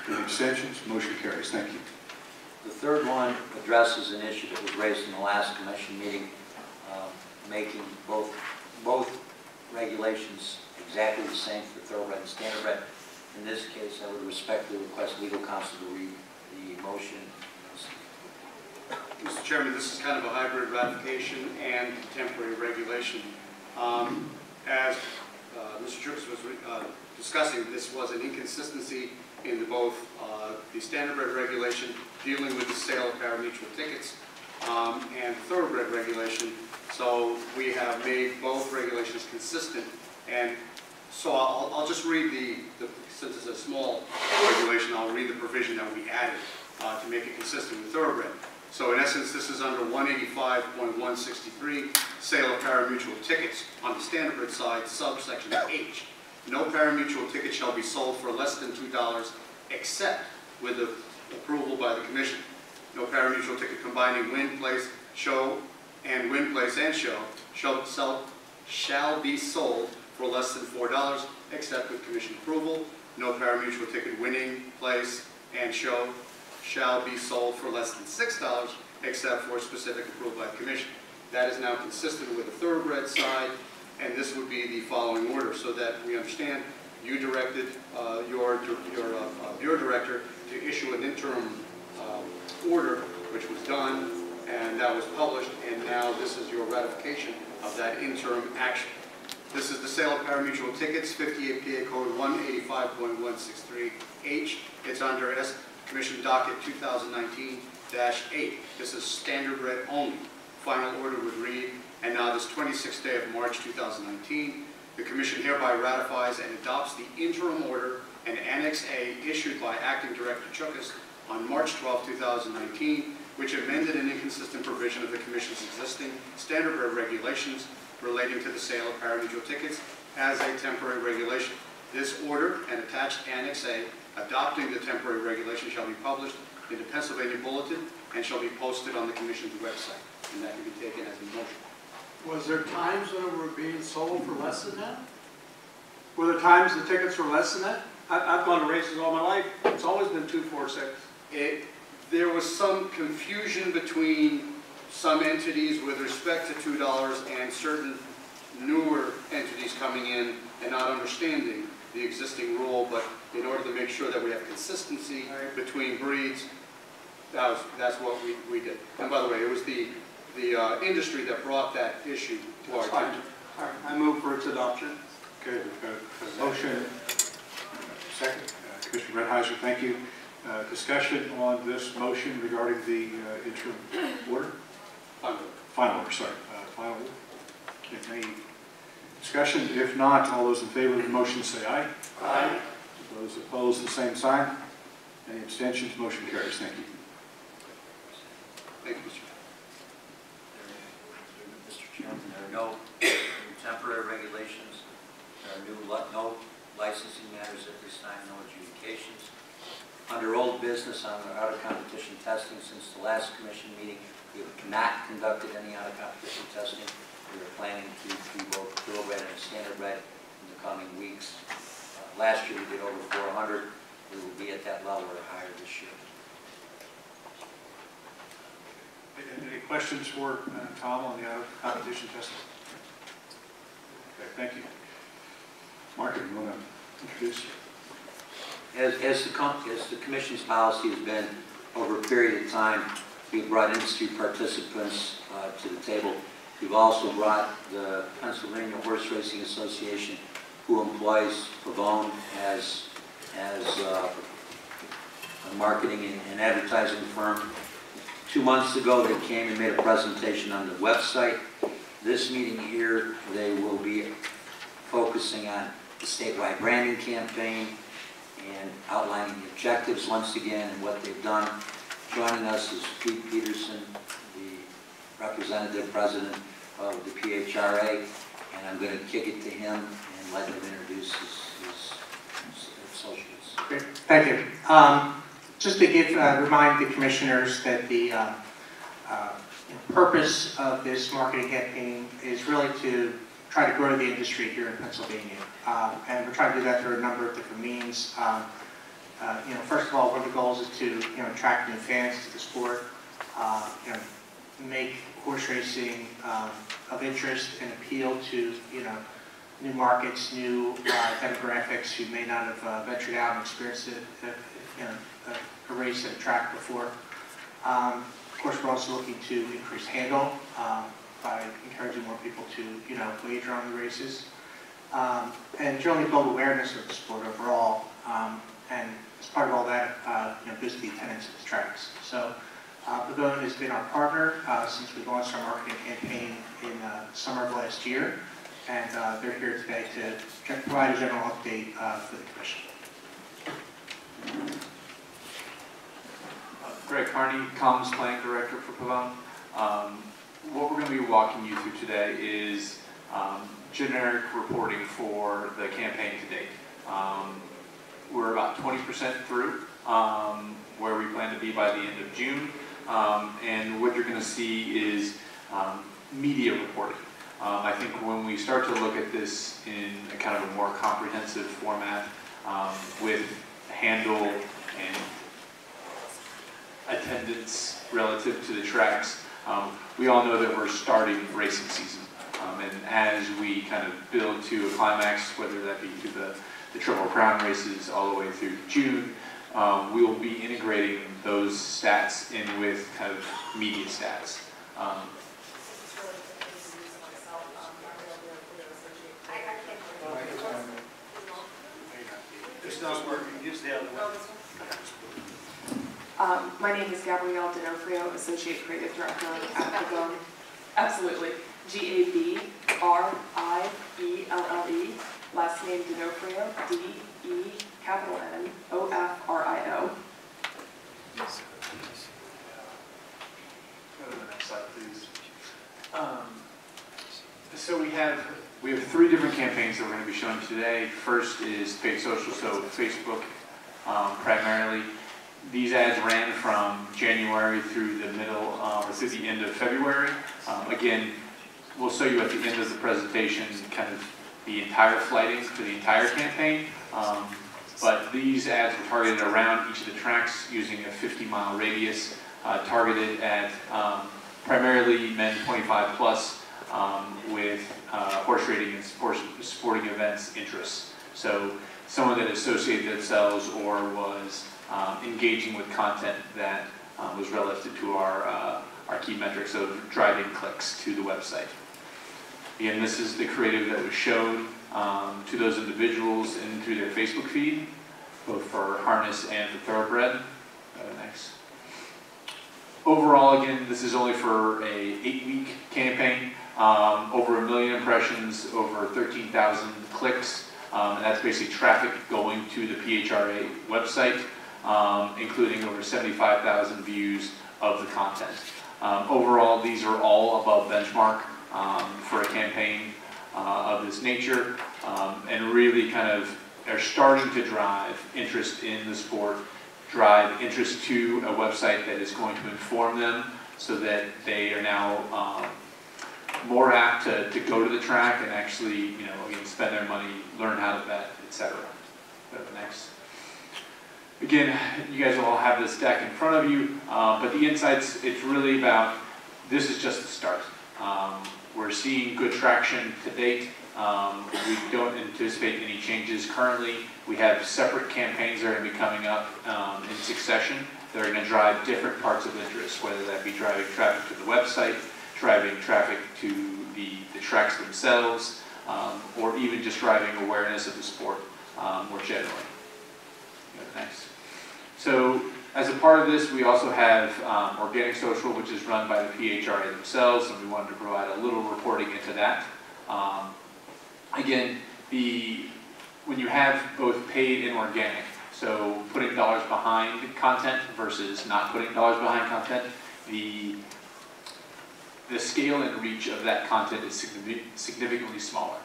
Any abstentions? Motion carries. Thank you. The third one addresses an issue that was raised in the last commission meeting, making both regulations exactly the same for thoroughbred and standardbred. In this case, I would respectfully request legal counsel to read the motion. Mr. Chairman, this is kind of a hybrid ratification and temporary regulation. As Mr. Trips was discussing, this was an inconsistency in both the standardbred regulation dealing with the sale of pari-mutuel tickets and thoroughbred regulation. So we have made both regulations consistent, and so I'll just read since it's a small regulation, I'll read the provision that we added to make it consistent with thoroughbred. So in essence, this is under 185.163, sale of pari-mutuel tickets. On the standardbred side, subsection H, no pari-mutuel ticket shall be sold for less than $2 except with the approval by the commission. No pari-mutuel ticket combining win, place, show, and win, place, and show shall be sold for less than $4 except with commission approval. No pari-mutuel ticket winning, place, and show shall be sold for less than $6 except for specific approval by the commission. That is now consistent with the thoroughbred side, and this would be the following order so that we understand. You directed your bureau director to issue an interim order, which was done, and that was published, and now this is your ratification of that interim action. This is the sale of pari-mutuel tickets, 58 PA Code 185.163H. It's under S Commission Docket 2019-8. This is standardbred only. Final order would read, and now this 26th day of March 2019, the Commission hereby ratifies and adopts the interim order and Annex A issued by Acting Director Chukas on March 12, 2019, which amended an inconsistent provision of the Commission's existing standardbred regulations relating to the sale of pari-mutuel tickets as a temporary regulation. This order and attached Annex A adopting the temporary regulation shall be published in the Pennsylvania Bulletin and shall be posted on the Commission's website, and that can be taken as a motion. Was there times when it were being sold for less than that? Were there times the tickets were less than that? I've gone to races all my life. It's always been 2, 4, 6. There was some confusion between some entities with respect to $2 and certain newer entities coming in and not understanding the existing rule, but in order to make sure that we have consistency between breeds, that's what we did. And by the way, it was the industry that brought that issue to our attention. All right, I move for its adoption. Okay, we've got a motion. Second. Commissioner Redheiser, thank you. Discussion on this motion regarding the interim order? Final order, sorry. Final order. Any discussion? If not, all those in favor of the motion say aye. Aye. Those opposed, the same sign. Any abstentions? Motion carries. Thank you. Thank you, Mr. Mr. Chairman, there are no temporary regulations. There are no licensing matters at this time, no adjudications. Under old business on the out-of-competition testing, since the last commission meeting, we have not conducted any out-of-competition testing. We are planning to do both thoroughbred and standardbred in the coming weeks. Last year we did over 400. We will be at that level or higher this year. Any questions for Tom on the out-of-competition testing? Okay, thank you. Mark, you want to introduce? As the Commission's policy has been over a period of time, we've brought industry participants to the table. We've also brought the Pennsylvania Horse Racing Association, who employs Pavone as a marketing and advertising firm. 2 months ago, they came and made a presentation on the website. This meeting here, they will be focusing on the statewide branding campaign and outlining the objectives once again and what they've done. Joining us is Pete Peterson, the representative president of the PHRA, and I'm going to kick it to him and let him introduce his associates. Great. Thank you. Just to remind the commissioners that the purpose of this marketing campaign is really to try to grow the industry here in Pennsylvania. And we're trying to do that through a number of different means. First of all, one of the goals is to attract new fans to the sport, make horse racing of interest and appeal to new markets, new demographics who may not have ventured out and experienced a race at a track before. Of course, we're also looking to increase handle by encouraging more people to wager on the races, and generally build awareness of the sport overall. And as part of all that, boost the attendance at the tracks. So Pavone has been our partner since we launched our marketing campaign in summer of last year, and they're here today to provide a general update for the commission. Greg Carney, Comms Planning Director for Pavone. What we're going to be walking you through today is generic reporting for the campaign to date. We're about 20% through where we plan to be by the end of June. And what you're going to see is media reporting. I think when we start to look at this in a kind of a more comprehensive format, with handle and attendance relative to the tracks. We all know that we're starting racing season, and as we kind of build to a climax, whether that be through the Triple Crown races all the way through June, we will be integrating those stats in with kind of media stats. It's not working, just the other one. My name is Gabrielle D'Onofrio, Associate Creative Director at The Bone. Absolutely. Gabrielle, last name D'Onofrio, D-E-N-O-F-R-I-O. Go to the next slide, please. So we have 3 different campaigns that we're going to be showing today. First is paid social, so Facebook primarily. These ads ran from January through the middle, or through the end of February. Again, we'll show you at the end of the presentation kind of the entire flighting for the entire campaign. But these ads were targeted around each of the tracks using a 50-mile radius, targeted at primarily men 25 plus with horse racing and sporting events interests. So someone that associated themselves or was engaging with content that was relative to our key metrics of driving clicks to the website. Again, this is the creative that was shown to those individuals and through their Facebook feed, both for harness and for thoroughbred. Next. Overall, again, this is only for a 8-week campaign. Over 1 million impressions, over 13,000 clicks, and that's basically traffic going to the PHRA website, including over 75,000 views of the content. Overall, these are all above benchmark for a campaign of this nature, and really kind of are starting to drive interest in the sport, drive interest to a website that is going to inform them so that they are now more apt to go to the track and actually, again, spend their money, learn how to bet, etc. Go to the next. Again, you guys will all have this deck in front of you, but the insights, it's really about, this is just the start. We're seeing good traction to date. We don't anticipate any changes currently. We have separate campaigns that are going to be coming up in succession that are going to drive different parts of interest, whether that be driving traffic to the website, driving traffic to the tracks themselves, or even just driving awareness of the sport more generally. Next. So as a part of this, we also have organic social, which is run by the PHRA themselves, and we wanted to provide a little reporting into that. Again, when you have both paid and organic, so putting dollars behind content versus not putting dollars behind content, the scale and reach of that content is significantly smaller.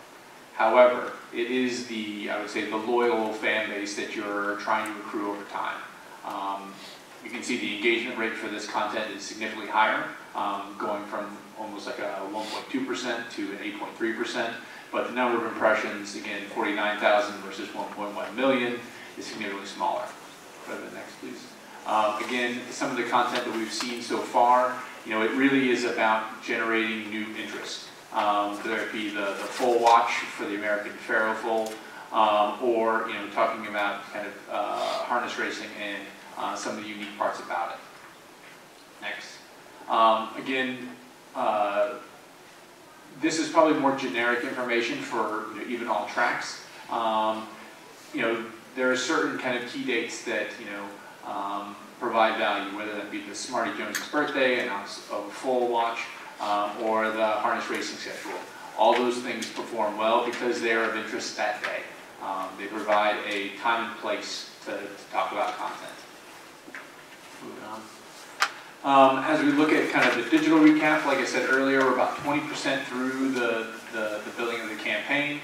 However, it is I would say, the loyal fan base that you're trying to accrue over time. You can see the engagement rate for this content is significantly higher, going from almost like a 1.2% to an 8.3%. But the number of impressions, again, 49,000 versus 1.1 million, is significantly smaller. Go to the next, please. Again, some of the content that we've seen so far, it really is about generating new interest. Whether it be the foal watch for the American Pharaoh foal, or talking about kind of harness racing and some of the unique parts about it. Next. Again, this is probably more generic information for even all tracks. There are certain kind of key dates that provide value, whether that be the Smarty Jones' birthday, and a full watch, or the harness racing schedule. All those things perform well because they are of interest that day. They provide a time and place to talk about content. Moving on. As we look at kind of the digital recap, like I said earlier, we're about 20% through the building of the campaign.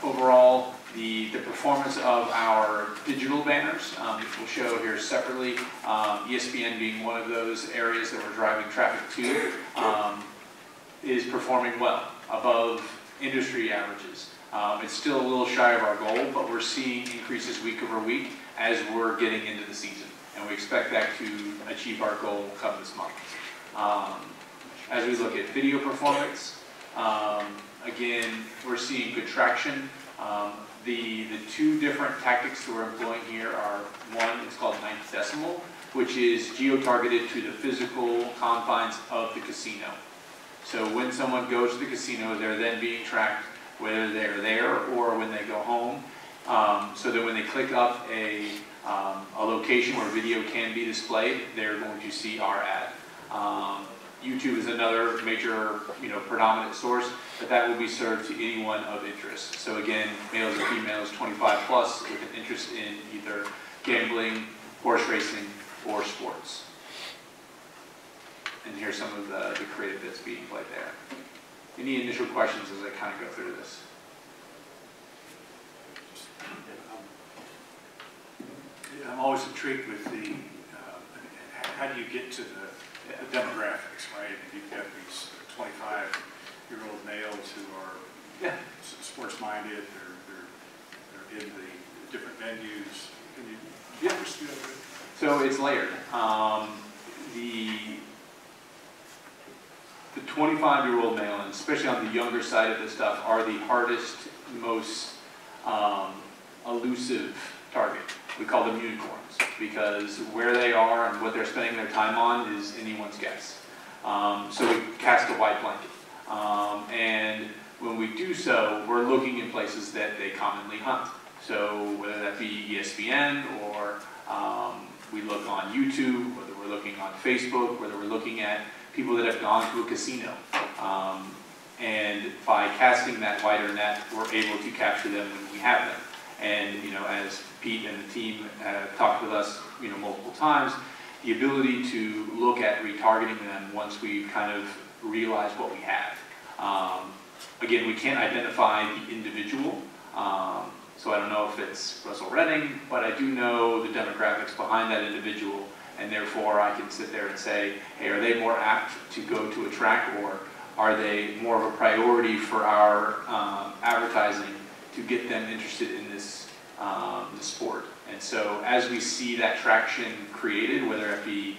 Overall, the performance of our digital banners, which we'll show here separately, ESPN being one of those areas that we're driving traffic to, is performing well, above industry averages. It's still a little shy of our goal, but we're seeing increases week over week as we're getting into the season. And we expect that to achieve our goal come this month. As we look at video performance, again, we're seeing good traction. The two different tactics that we're employing here are, one, it's called ninth decimal, which is geo-targeted to the physical confines of the casino. So when someone goes to the casino, they're then being tracked whether they're there or when they go home, so that when they click up a location where video can be displayed, they're going to see our ad. YouTube is another major, predominant source, but that will be served to anyone of interest. So again, males or females 25 plus with an interest in either gambling, horse racing, or sports. And here's some of the creative that's being played there. Any initial questions as I kind of go through this? I'm always intrigued with the, how do you get to the demographics, right? You've got these 25-year-old males who are sports-minded, they're in the different venues. Can you pursue that? So it's layered. The 25-year-old male, and especially on the younger side of this stuff, are the hardest, most elusive target. We call them unicorns because where they are and what they're spending their time on is anyone's guess. So we cast a wide blanket. And when we do so, we're looking in places that they commonly hunt. So whether that be ESPN or we look on YouTube, whether we're looking on Facebook, whether we're looking at people that have gone to a casino. And by casting that wider net, we're able to capture them when we have them. And, as Pete and the team have talked with us, multiple times, the ability to look at retargeting them once we've kind of realized what we have. Again, we can't identify the individual, so I don't know if it's Russell Redding, but I do know the demographics behind that individual, and therefore I can sit there and say, hey, are they more apt to go to a track, or are they more of a priority for our advertising to get them interested in this sport? And so as we see that traction created, whether it be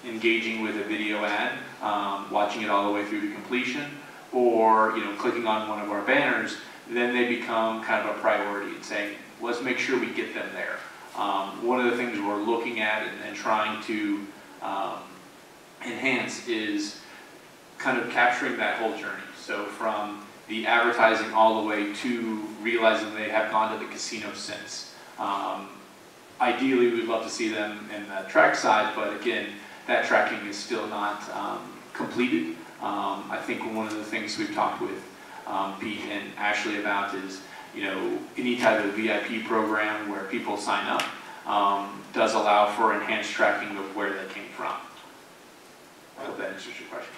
engaging with a video ad, watching it all the way through to completion, or clicking on one of our banners, then they become kind of a priority and saying, let's make sure we get them there. One of the things we're looking at and trying to enhance is kind of capturing that whole journey. So from the advertising all the way to realizing they have gone to the casino since. Ideally, we'd love to see them in the track side, but again, that tracking is still not completed. I think one of the things we've talked with Pete and Ashley about is, any type of VIP program where people sign up does allow for enhanced tracking of where they came from. I hope that answers your question.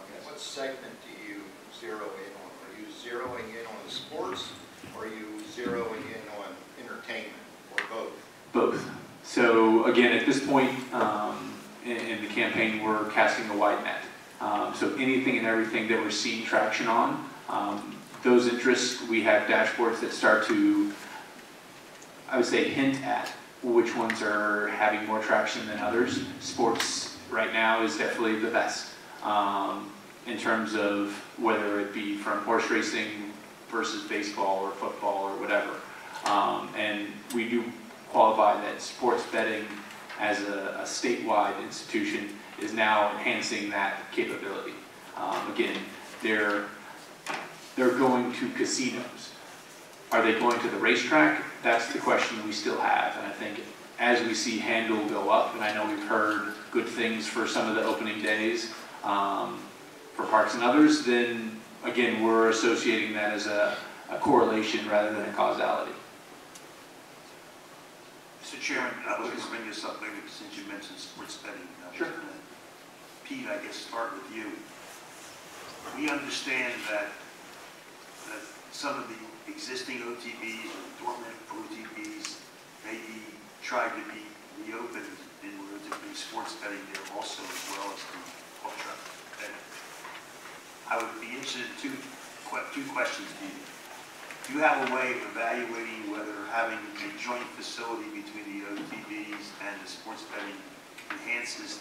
Okay. What segment do you zero in on? Are you zeroing in on the sports, or are you zeroing in on entertainment, or both? Both. So again, at this point in the campaign, we're casting a wide net. So anything and everything that we're seeing traction on, those interests, we have dashboards that start to, I would say, hint at which ones are having more traction than others. Sports right now is definitely the best in terms of whether it be from horse racing versus baseball or football or whatever. And we do qualify that sports betting as a statewide institution is now enhancing that capability. Again, they're going to casinos. Are they going to the racetrack? That's the question we still have. And I think as we see handle go up, and I know we've heard good things for some of the opening days for parks and others, then again, we're associating that as a correlation rather than a causality. Mr. Chairman, I was going to bring this up later since you mentioned sports betting. Sure. Pete, I guess start with you. We understand that some of the existing OTBs or dormant OTBs may be tried to be reopened in order to be sports betting there also, as well as the ultra betting. I would be interested in two Two questions to you. Do you have a way of evaluating whether having a joint facility between the OTBs and the sports betting enhances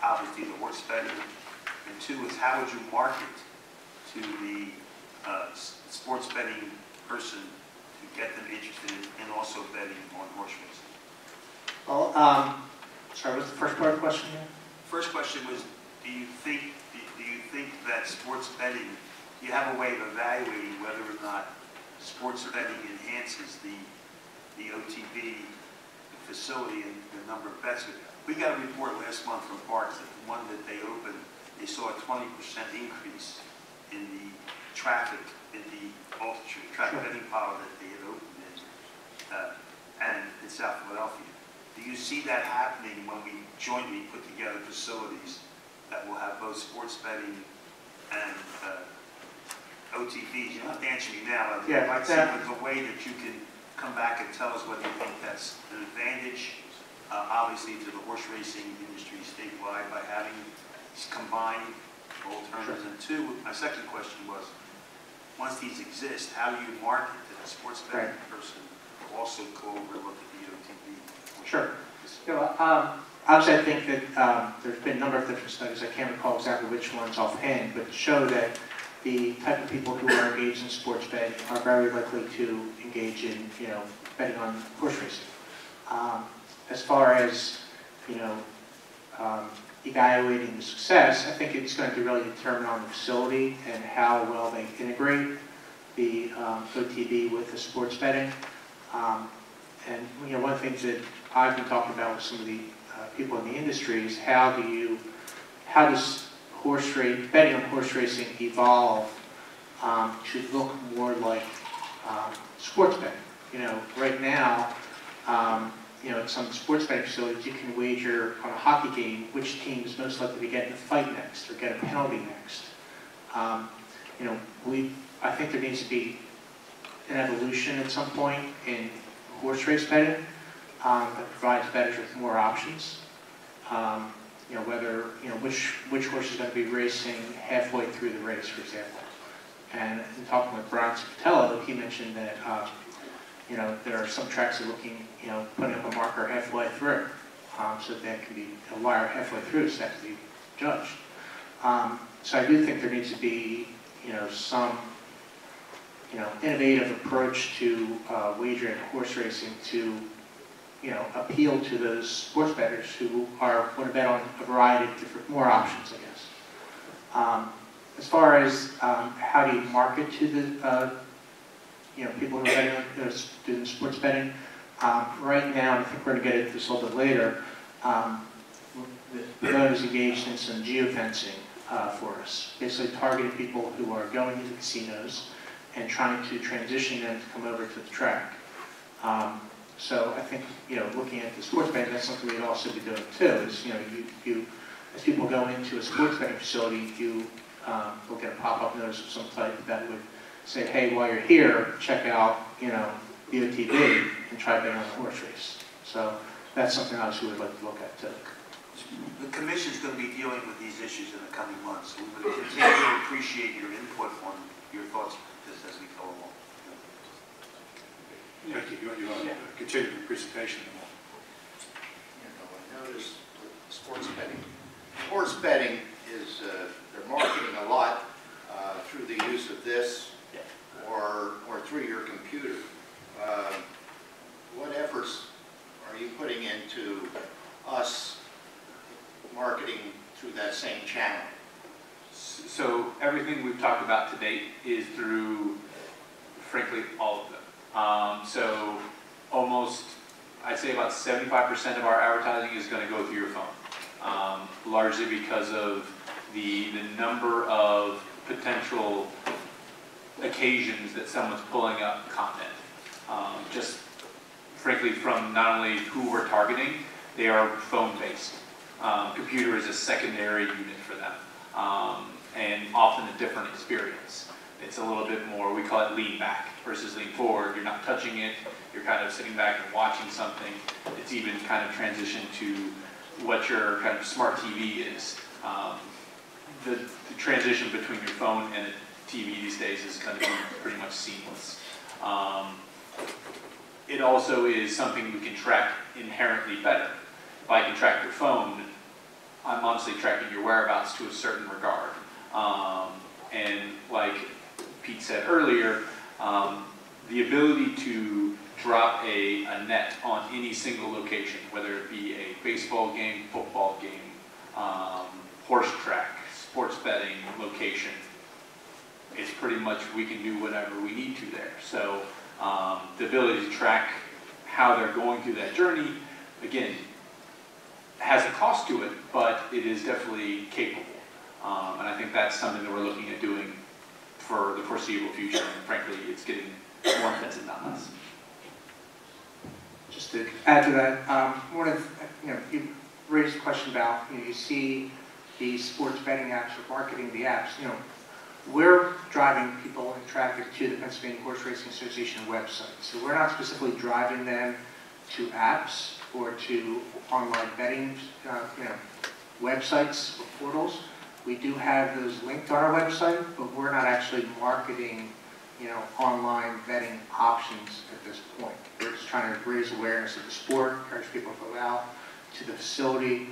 obviously the horse betting? And two is, how would you market to the sports betting person to get them interested in also betting on horse racing? Well, sorry, what's the first part of the question here? First question was, do you think that sports betting, do you have a way of evaluating whether or not sports betting enhances the OTB facility and the number of bets? We got a report last month from Parks that the one that they opened, they saw a 20% increase in the traffic in the track betting pile that they had opened in South Philadelphia. Do you see that happening when we jointly put together facilities that will have both sports betting and OTBs? You don't have to answer me now, but I'd like to see if there's a way that you can come back and tell us whether you think that's an advantage, obviously, to the horse racing industry statewide by having these combined alternatives. And two, my second question was, once these exist, how do you market that a sports betting person will also go over and look at the OTB? Sure. Obviously, I think that there's been a number of different studies, I can't recall exactly which ones offhand, but show that the type of people who are engaged in sports betting are very likely to engage in, betting on horse racing. As far as, evaluating the success, I think it's going to really determine on the facility and how well they integrate the OTB with the sports betting. And one of the things that I've been talking about with some of the people in the industry is how does betting on horse racing evolve to look more like sports betting? Right now, at some sports betting facilities, you can wager on a hockey game which team is most likely to get in a fight next or get a penalty next. I think there needs to be an evolution at some point in horse race betting that provides bettors with more options. Which horse is going to be racing halfway through the race, for example. And in talking with Brian Spatello, he mentioned that there are some tracks that are looking, putting up a marker halfway through, so that can be a wire halfway through, so that can be judged. So I do think there needs to be, some, innovative approach to wagering horse racing to, appeal to those sports bettors who want to bet on a variety of different, more options, I guess. As far as how do you market to the people who are betting, doing sports betting, right now, and I think we're going to get into this a little bit later, the government is engaged in some geofencing for us, basically targeting people who are going into casinos and trying to transition them to come over to the track. So I think, looking at the sports betting, that's something we'd also be doing too, is, as people go into a sports betting facility, you will get a pop-up notice of some type that would say, hey, while you're here, check out, the OTB and try betting on the horse race. So that's something obviously we'd like to look at too. The Commission's going to be dealing with these issues in the coming months. We would continue to appreciate your input on your thoughts as we go along. Thank you. You want to continue the presentation? I noticed with sports betting. Sports betting is, they're marketing a lot through the use of this or through your computer. What efforts are you putting into us marketing through that same channel? So everything we've talked about to date is through, frankly, all of them. So almost, I'd say about 75% of our advertising is going to go through your phone, largely because of the number of potential occasions that someone's pulling up content. Just frankly, from not only who we're targeting, they are phone-based. Computer is a secondary unit for them, and often a different experience. It's a little bit more, we call it lean back versus lean forward. You're not touching it, you're kind of sitting back and watching something. It's even kind of transitioned to what your kind of smart TV is. The transition between your phone and a TV these days is going to be pretty much seamless. It also is something we can track inherently better. If I can track your phone, I'm honestly tracking your whereabouts to a certain regard. And like Pete said earlier, the ability to drop a net on any single location, whether it be a baseball game, football game, horse track, sports betting location, it's pretty much we can do whatever we need to there. So the ability to track how they're going through that journey, again, has a cost to it, but it is definitely capable. And I think that's something that we're looking at doing for the foreseeable future. And frankly, it's getting more intensive, not less. Just to add to that, one of, you raised a question about, you see these sports betting apps or marketing the apps, we're driving people and traffic to the Pennsylvania Horse Racing Association website. So we're not specifically driving them to apps or to online betting websites or portals. We do have those linked on our website, but we're not actually marketing online betting options at this point. We're just trying to raise awareness of the sport, encourage people to go out to the facility.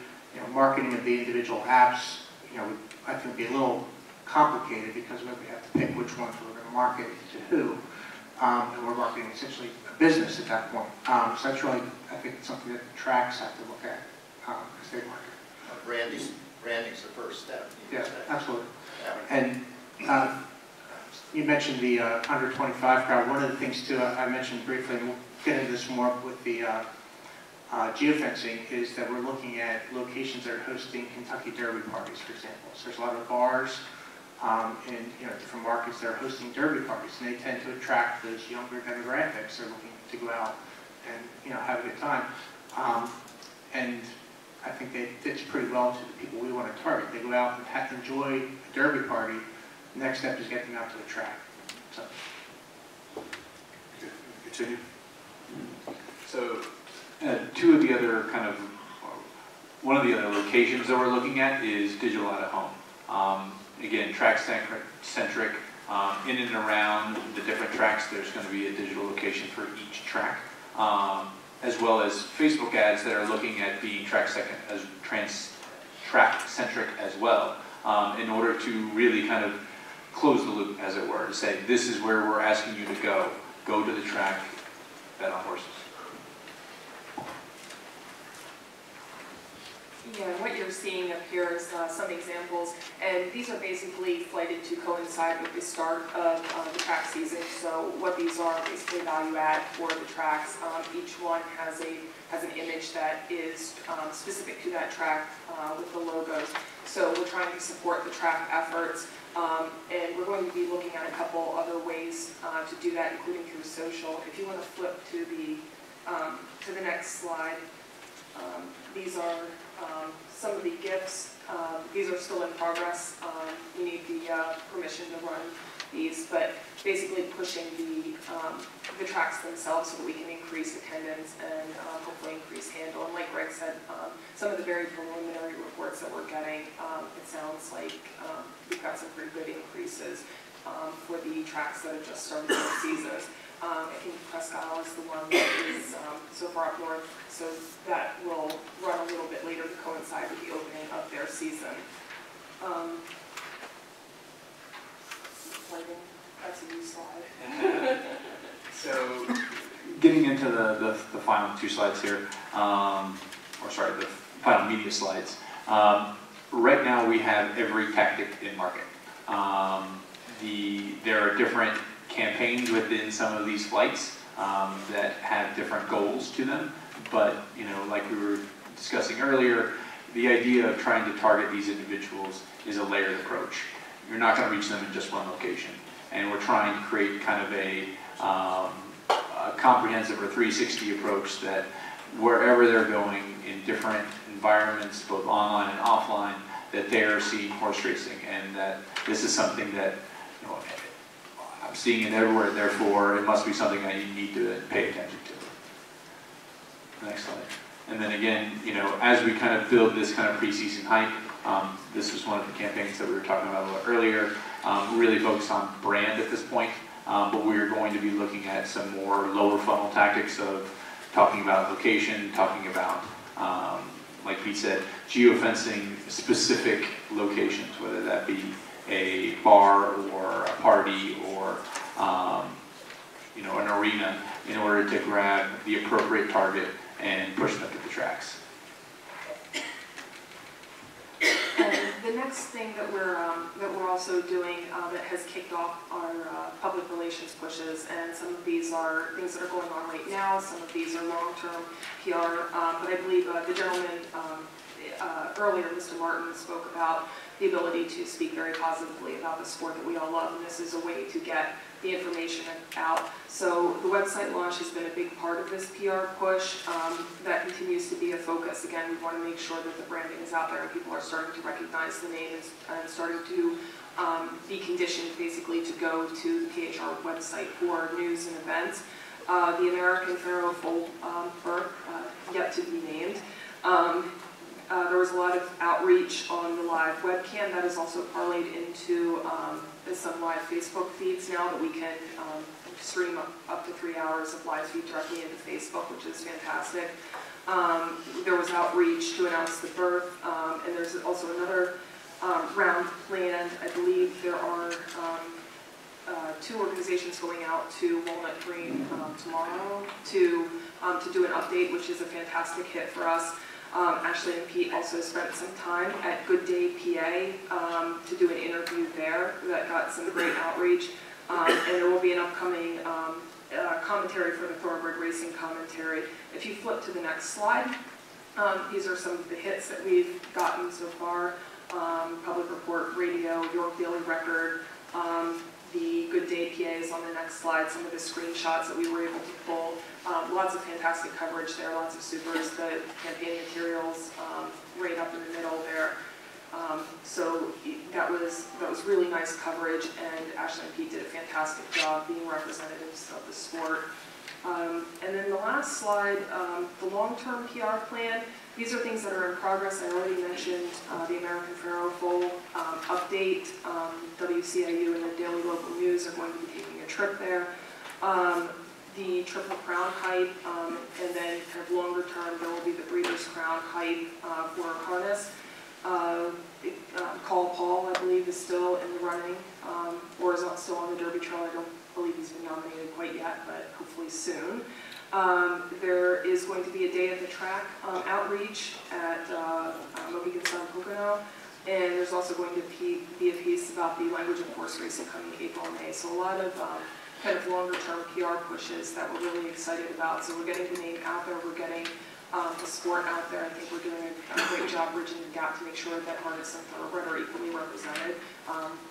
Marketing of the individual apps, would, I think, be a little complicated because we have to pick which ones we're going to market to who, and we're marketing essentially a business at that point. So that's really, I think, something that the tracks have to look at as they market. Branding's the first step. Yeah, absolutely. And you mentioned the under 25 crowd. One of the things too, I mentioned briefly, and we'll get into this more with the geofencing, is that we're looking at locations that are hosting Kentucky Derby parties, for example. So there's a lot of bars in different markets that are hosting Derby parties, and they tend to attract those younger demographics. They're looking to go out and have a good time. And I think that fits pretty well to the people we want to target. They go out and enjoy a Derby party. The next step is getting them out to the track. So. Continue. So two of the other one of the other locations that we're looking at is digital out of home. Again, track-centric, in and around the different tracks, there's going to be a digital location for each track, as well as Facebook ads that are looking at being track-centric as well, in order to really kind of close the loop, as it were, to say, this is where we're asking you to go. Go to the track, bet on horses. Yeah, and what you're seeing up here is some examples, and these are basically flighted to coincide with the start of the track season. So what these are basically value add for the tracks. Each one has an image that is specific to that track with the logos. So we're trying to support the track efforts, and we're going to be looking at a couple other ways to do that, including through social. If you want to flip to the next slide, these are some of the gifts. These are still in progress. We need the permission to run these, but basically pushing the tracks themselves so that we can increase attendance and hopefully increase handle. And like Greg said, some of the very preliminary reports that we're getting, it sounds like we've got some pretty good increases for the tracks that have just started their seasons. I think Presque Isle is the one that is so far up north, so that will run a little bit later to coincide with the opening of their season. That's a new slide. So, getting into the final two slides here, or sorry, the final media slides. Right now we have every tactic in market. There are different campaigns within some of these flights that have different goals to them, but like we were discussing earlier, the idea of trying to target these individuals is a layered approach. You're not going to reach them in just one location, and we're trying to create kind of a comprehensive or 360 approach that wherever they're going in different environments, both online and offline, that they are seeing horse racing, and that this is something that I'm seeing it everywhere, therefore it must be something that you need to pay attention to. Next slide. And then again, as we kind of build this kind of preseason hype, This was one of the campaigns that we were talking about a little earlier, really focused on brand at this point, but we're going to be looking at some more lower funnel tactics of talking about location, talking about, like Pete said, geofencing specific locations, whether that be a bar or a party or an arena, in order to grab the appropriate target and push them to the tracks. And the next thing that we're also doing that has kicked off our public relations pushes, and some of these are things that are going on right now, some of these are long-term PR, but I believe the gentleman earlier, Mr. Martin, spoke about the ability to speak very positively about the sport that we all love, and this is a way to get the information out. So the website launch has been a big part of this PR push. That continues to be a focus. Again, we want to make sure that the branding is out there and people are starting to recognize the name and starting to be conditioned basically to go to the PHR website for news and events. The American Pharaoh Foal birth, yet to be named. There was a lot of outreach on the live webcam. That is also parlayed into some live Facebook feeds now that we can stream up to 3 hours of live feed directly into Facebook, which is fantastic. There was outreach to announce the birth, and there's also another round planned. I believe there are 2 organizations going out to Walnut Green tomorrow to do an update, which is a fantastic hit for us. Ashley and Pete also spent some time at Good Day, PA to do an interview there that got some great outreach. And there will be an upcoming commentary for the thoroughbred racing commentary. If you flip to the next slide, these are some of the hits that we've gotten so far. Public Report Radio, York Daily Record, the Good Day PA is on the next slide, some of the screenshots that we were able to pull. Lots of fantastic coverage there, lots of supers, the campaign materials right up in the middle there. So that was really nice coverage, and Ashley and Pete did a fantastic job being representatives of the sport. And then the last slide, the long-term PR plan. These are things that are in progress. I already mentioned the American Pharaoh Foal update. WCIU and the Daily Local News are going to be taking a trip there. The Triple Crown hype, and then kind of longer term, there will be the Breeders' Crown hype for harness. Call Paul, I believe, is still in the running, or is not still on the Derby Trail. I don't believe he's been nominated quite yet, but hopefully soon. There is going to be a day at the track outreach at Mohegan Sun Pocono, and there's also going to be a piece about the language of horse racing coming April and May. So a lot of kind of longer term PR pushes that we're really excited about. So we're getting the name out there, we're getting the sport out there. I think we're doing a great job bridging the gap to make sure that harness and thoroughbred are equally represented.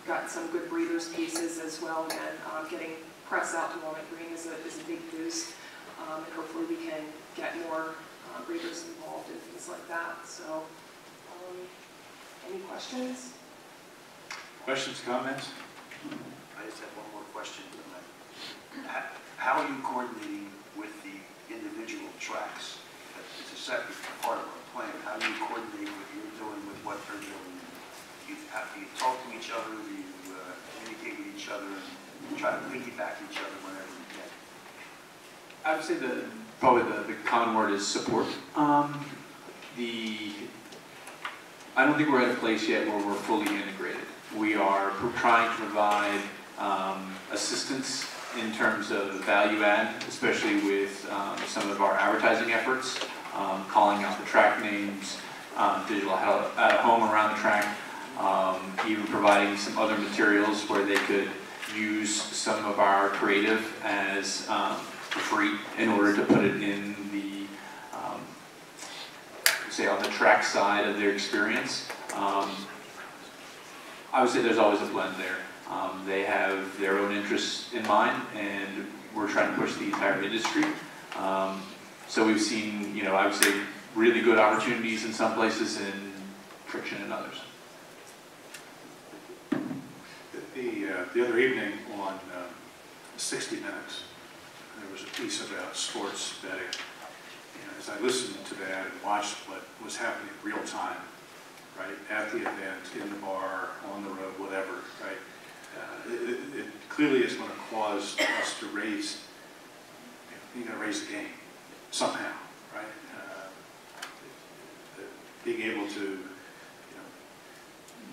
Got some good breeders pieces as well. Again, getting press out to Walnut Green is a big boost. And hopefully we can get more breeders involved and things like that. So, any questions? Questions, comments? I just have one more question. How are you coordinating with the individual tracks? It's a separate part of our plan. How do you coordinate what you're doing with what they're doing? Do you talk to each other? Do you communicate with each other and try to piggyback each other whenever you can? I would say probably the common word is support. I don't think we're at a place yet where we're fully integrated. We are trying to provide assistance in terms of value add, especially with some of our advertising efforts, calling out the track names, digital out-of-home around the track, even providing some other materials where they could use some of our creative as for free in order to put it in the, say, on the track side of their experience. I would say there's always a blend there. They have their own interests in mind, and we're trying to push the entire industry. So we've seen, I would say, really good opportunities in some places and friction in others. The other evening on 60 Minutes, there was a piece about sports betting. And as I listened to that and watched what was happening in real time, right, at the event, in the bar, on the road, whatever, right? It clearly is going to cause us to raise, you're going to raise the game somehow, right? Being able to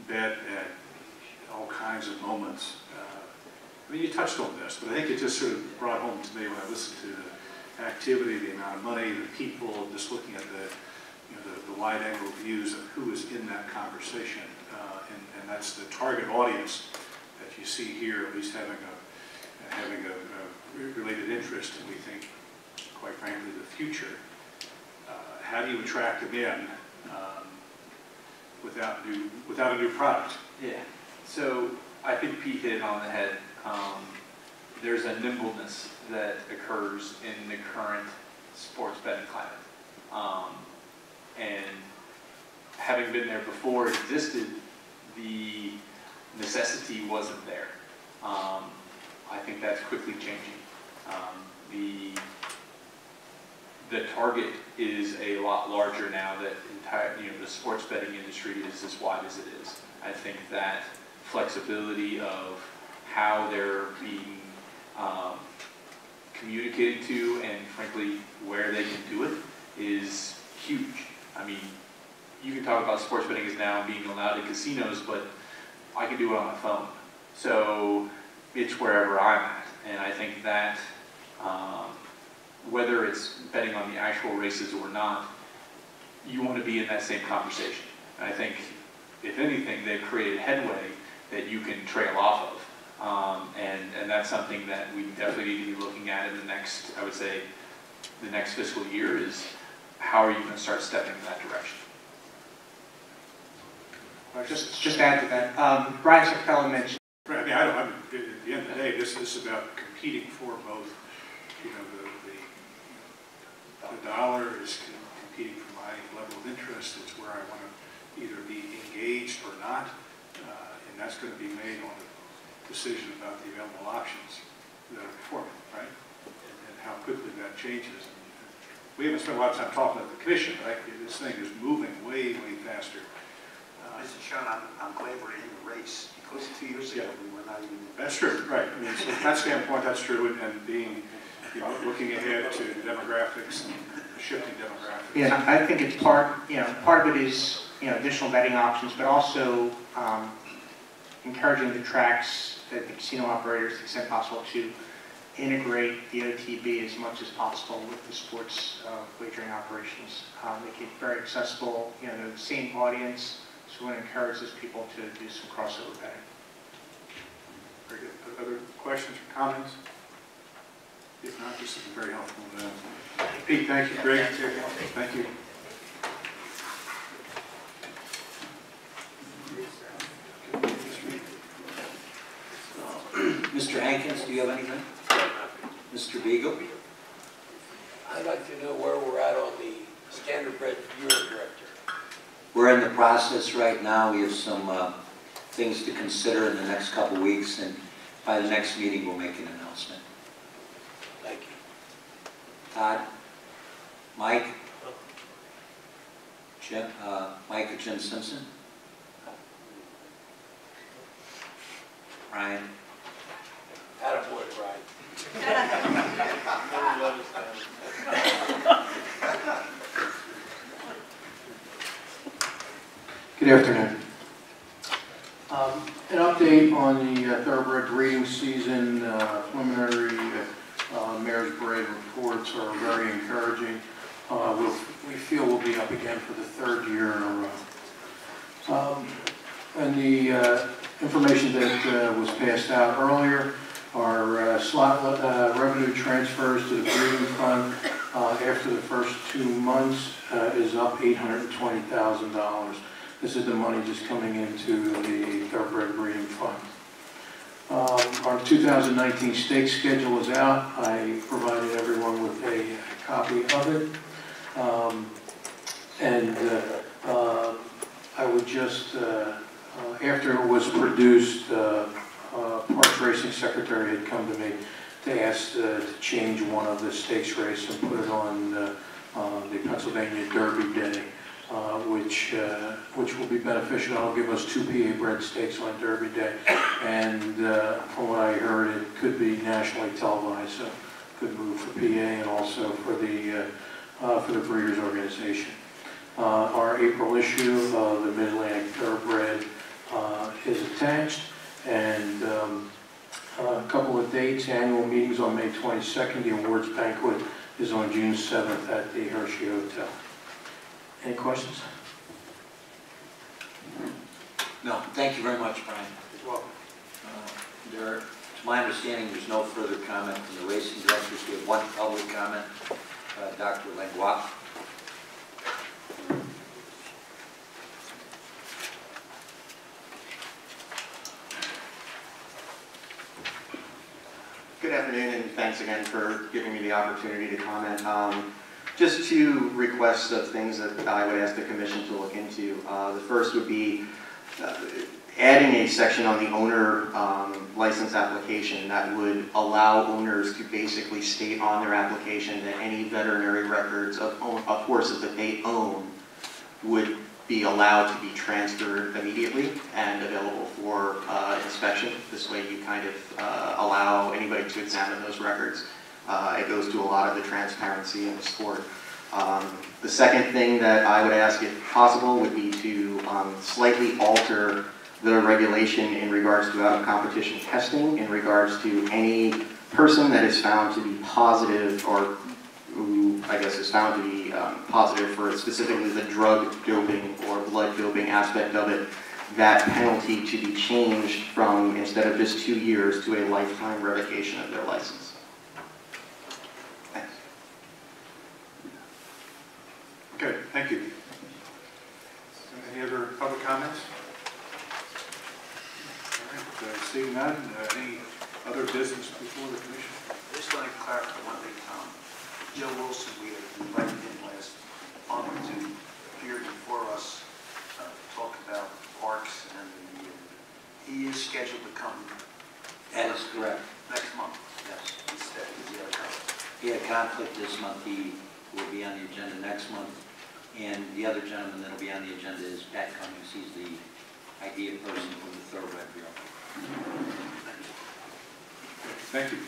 bet at all kinds of moments. I mean, you touched on this, but I think it just sort of brought home to me when I listened to the activity, the amount of money, the people, just looking at the wide-angle views of who is in that conversation. And that's the target audience that you see here, at least having a related interest, and we think, quite frankly, the future. How do you attract them in without a new product? Yeah. So I think Pete hit it on the head. There's a nimbleness that occurs in the current sports betting climate. And having been there before it existed, the necessity wasn't there. I think that's quickly changing. The target is a lot larger now that the sports betting industry is as wide as it is. I think that flexibility of how they're being communicated to and frankly where they can do it is huge. I mean, you can talk about sports betting as now being allowed in casinos, but I can do it on my phone. So it's wherever I'm at. And I think that whether it's betting on the actual races or not, you want to be in that same conversation. And I think, if anything, they've created headway that you can trail off of. And that's something that we definitely need to be looking at in the next, I would say, the next fiscal year is how are you going to start stepping in that direction? Just add to that, Brian Sakella mentioned. Right. I mean, at the end of the day, this is about competing for both. The dollar is competing for my level of interest. It's where I want to either be engaged or not, and that's going to be made on a decision about the available options that are before me, right? And how quickly that changes. And we haven't spent a lot of time talking about the commission, right? This thing is moving way, way faster. Mr. Sean, I'm glad we're in the race, because 2 years ago we were not even. That's true, right. I mean, so from that standpoint, that's true, and being, looking ahead to demographics and shifting demographics. Yeah, I think it's part of it is, additional betting options, but also encouraging the tracks, the casino operators, to the extent possible, to integrate the OTB as much as possible with the sports wagering operations. Make it very accessible, the same audience, so we want to encourage those people to do some crossover betting. Very good. Other questions or comments? If not, this is very helpful. Pete, thank you. Greg, thank you. Mr. Hankins, do you have anything? Mr. Beagle? I'd like to know where we're at on the standardbred bureau director. We're in the process right now. We have some things to consider in the next couple weeks, and by the next meeting we'll make an announcement. Thank you. Todd? Mike? Jim, Mike or Jim Simpson? Ryan? Attaboy, Brian. Good afternoon. An update on the thoroughbred breeding season. Preliminary mare's bred reports are very encouraging. We feel we'll be up again for the third year in a row. And the information that was passed out earlier, our slot revenue transfers to the breeding fund after the first 2 months is up $820,000. This is the money just coming into the thoroughbred breeding fund. Our 2019 stake schedule is out. I provided everyone with a copy of it. I would just, after it was produced, Parks Racing Secretary had come to me to ask to change one of the stakes race and put it on the Pennsylvania Derby Day. which will be beneficial. That'll give us 2 PA bred stakes on Derby Day, and from what I heard, it could be nationally televised, so good move for PA and also for the Breeders' Organization. Our April issue of the Mid-Atlantic Thoroughbred is attached, and a couple of dates. Annual meetings on May 22nd. The awards banquet is on June 7th at the Hershey Hotel. Any questions? No, thank you very much, Brian. You're welcome. To my understanding, there's no further comment from the racing directors. We have one public comment, Dr. Langlois. Good afternoon, and thanks again for giving me the opportunity to comment. Just 2 requests of things that I would ask the commission to look into. The first would be adding a section on the owner license application that would allow owners to basically state on their application that any veterinary records of horses that they own would be allowed to be transferred immediately and available for inspection. This way you kind of allow anybody to examine those records. It goes to a lot of the transparency in the sport. The second thing that I would ask, if possible, would be to slightly alter the regulation in regards to out-of-competition testing, in regards to any person that is found to be positive, or who I guess is found to be positive for specifically the drug doping or blood doping aspect of it, that penalty to be changed from, instead of just 2 years, to a lifetime revocation of their license. Thanks. Okay, thank you. Any other public comments? All right, seeing none, any other business before the commission? I just want to clarify one thing, Tom. Joe Wilson, we had invited him last month to appear before us, talk about parks, and he is scheduled to come. That is correct. Next month. Yes. Instead, he had a conflict. He had a conflict this month. He will be on the agenda next month. And the other gentleman that will be on the agenda is Pat Cummings. He's the idea person from the Thoroughbred Bureau. Thank you.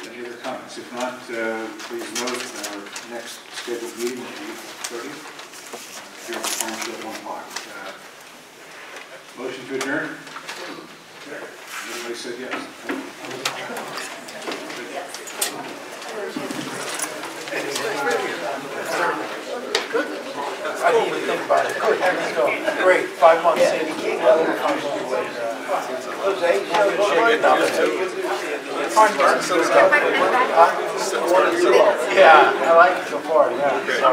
Any other comments? If not, please note our next scheduled meeting will be April 30th here at the Farm Show at 1 o'clock. Motion to adjourn? Everybody said yes. I didn't even think about it. Good, there we go. Great, 5 months in. Yeah, I like it so far, yeah. So,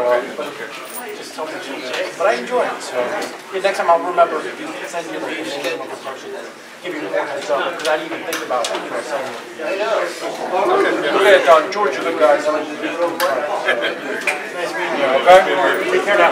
just tell me to change. But I enjoy it, so next time I'll remember to send you the name of the person and give you more heads up, because I didn't even think about sending you. I know. Look at George, you good guys. Nice meeting you, okay? Take care now.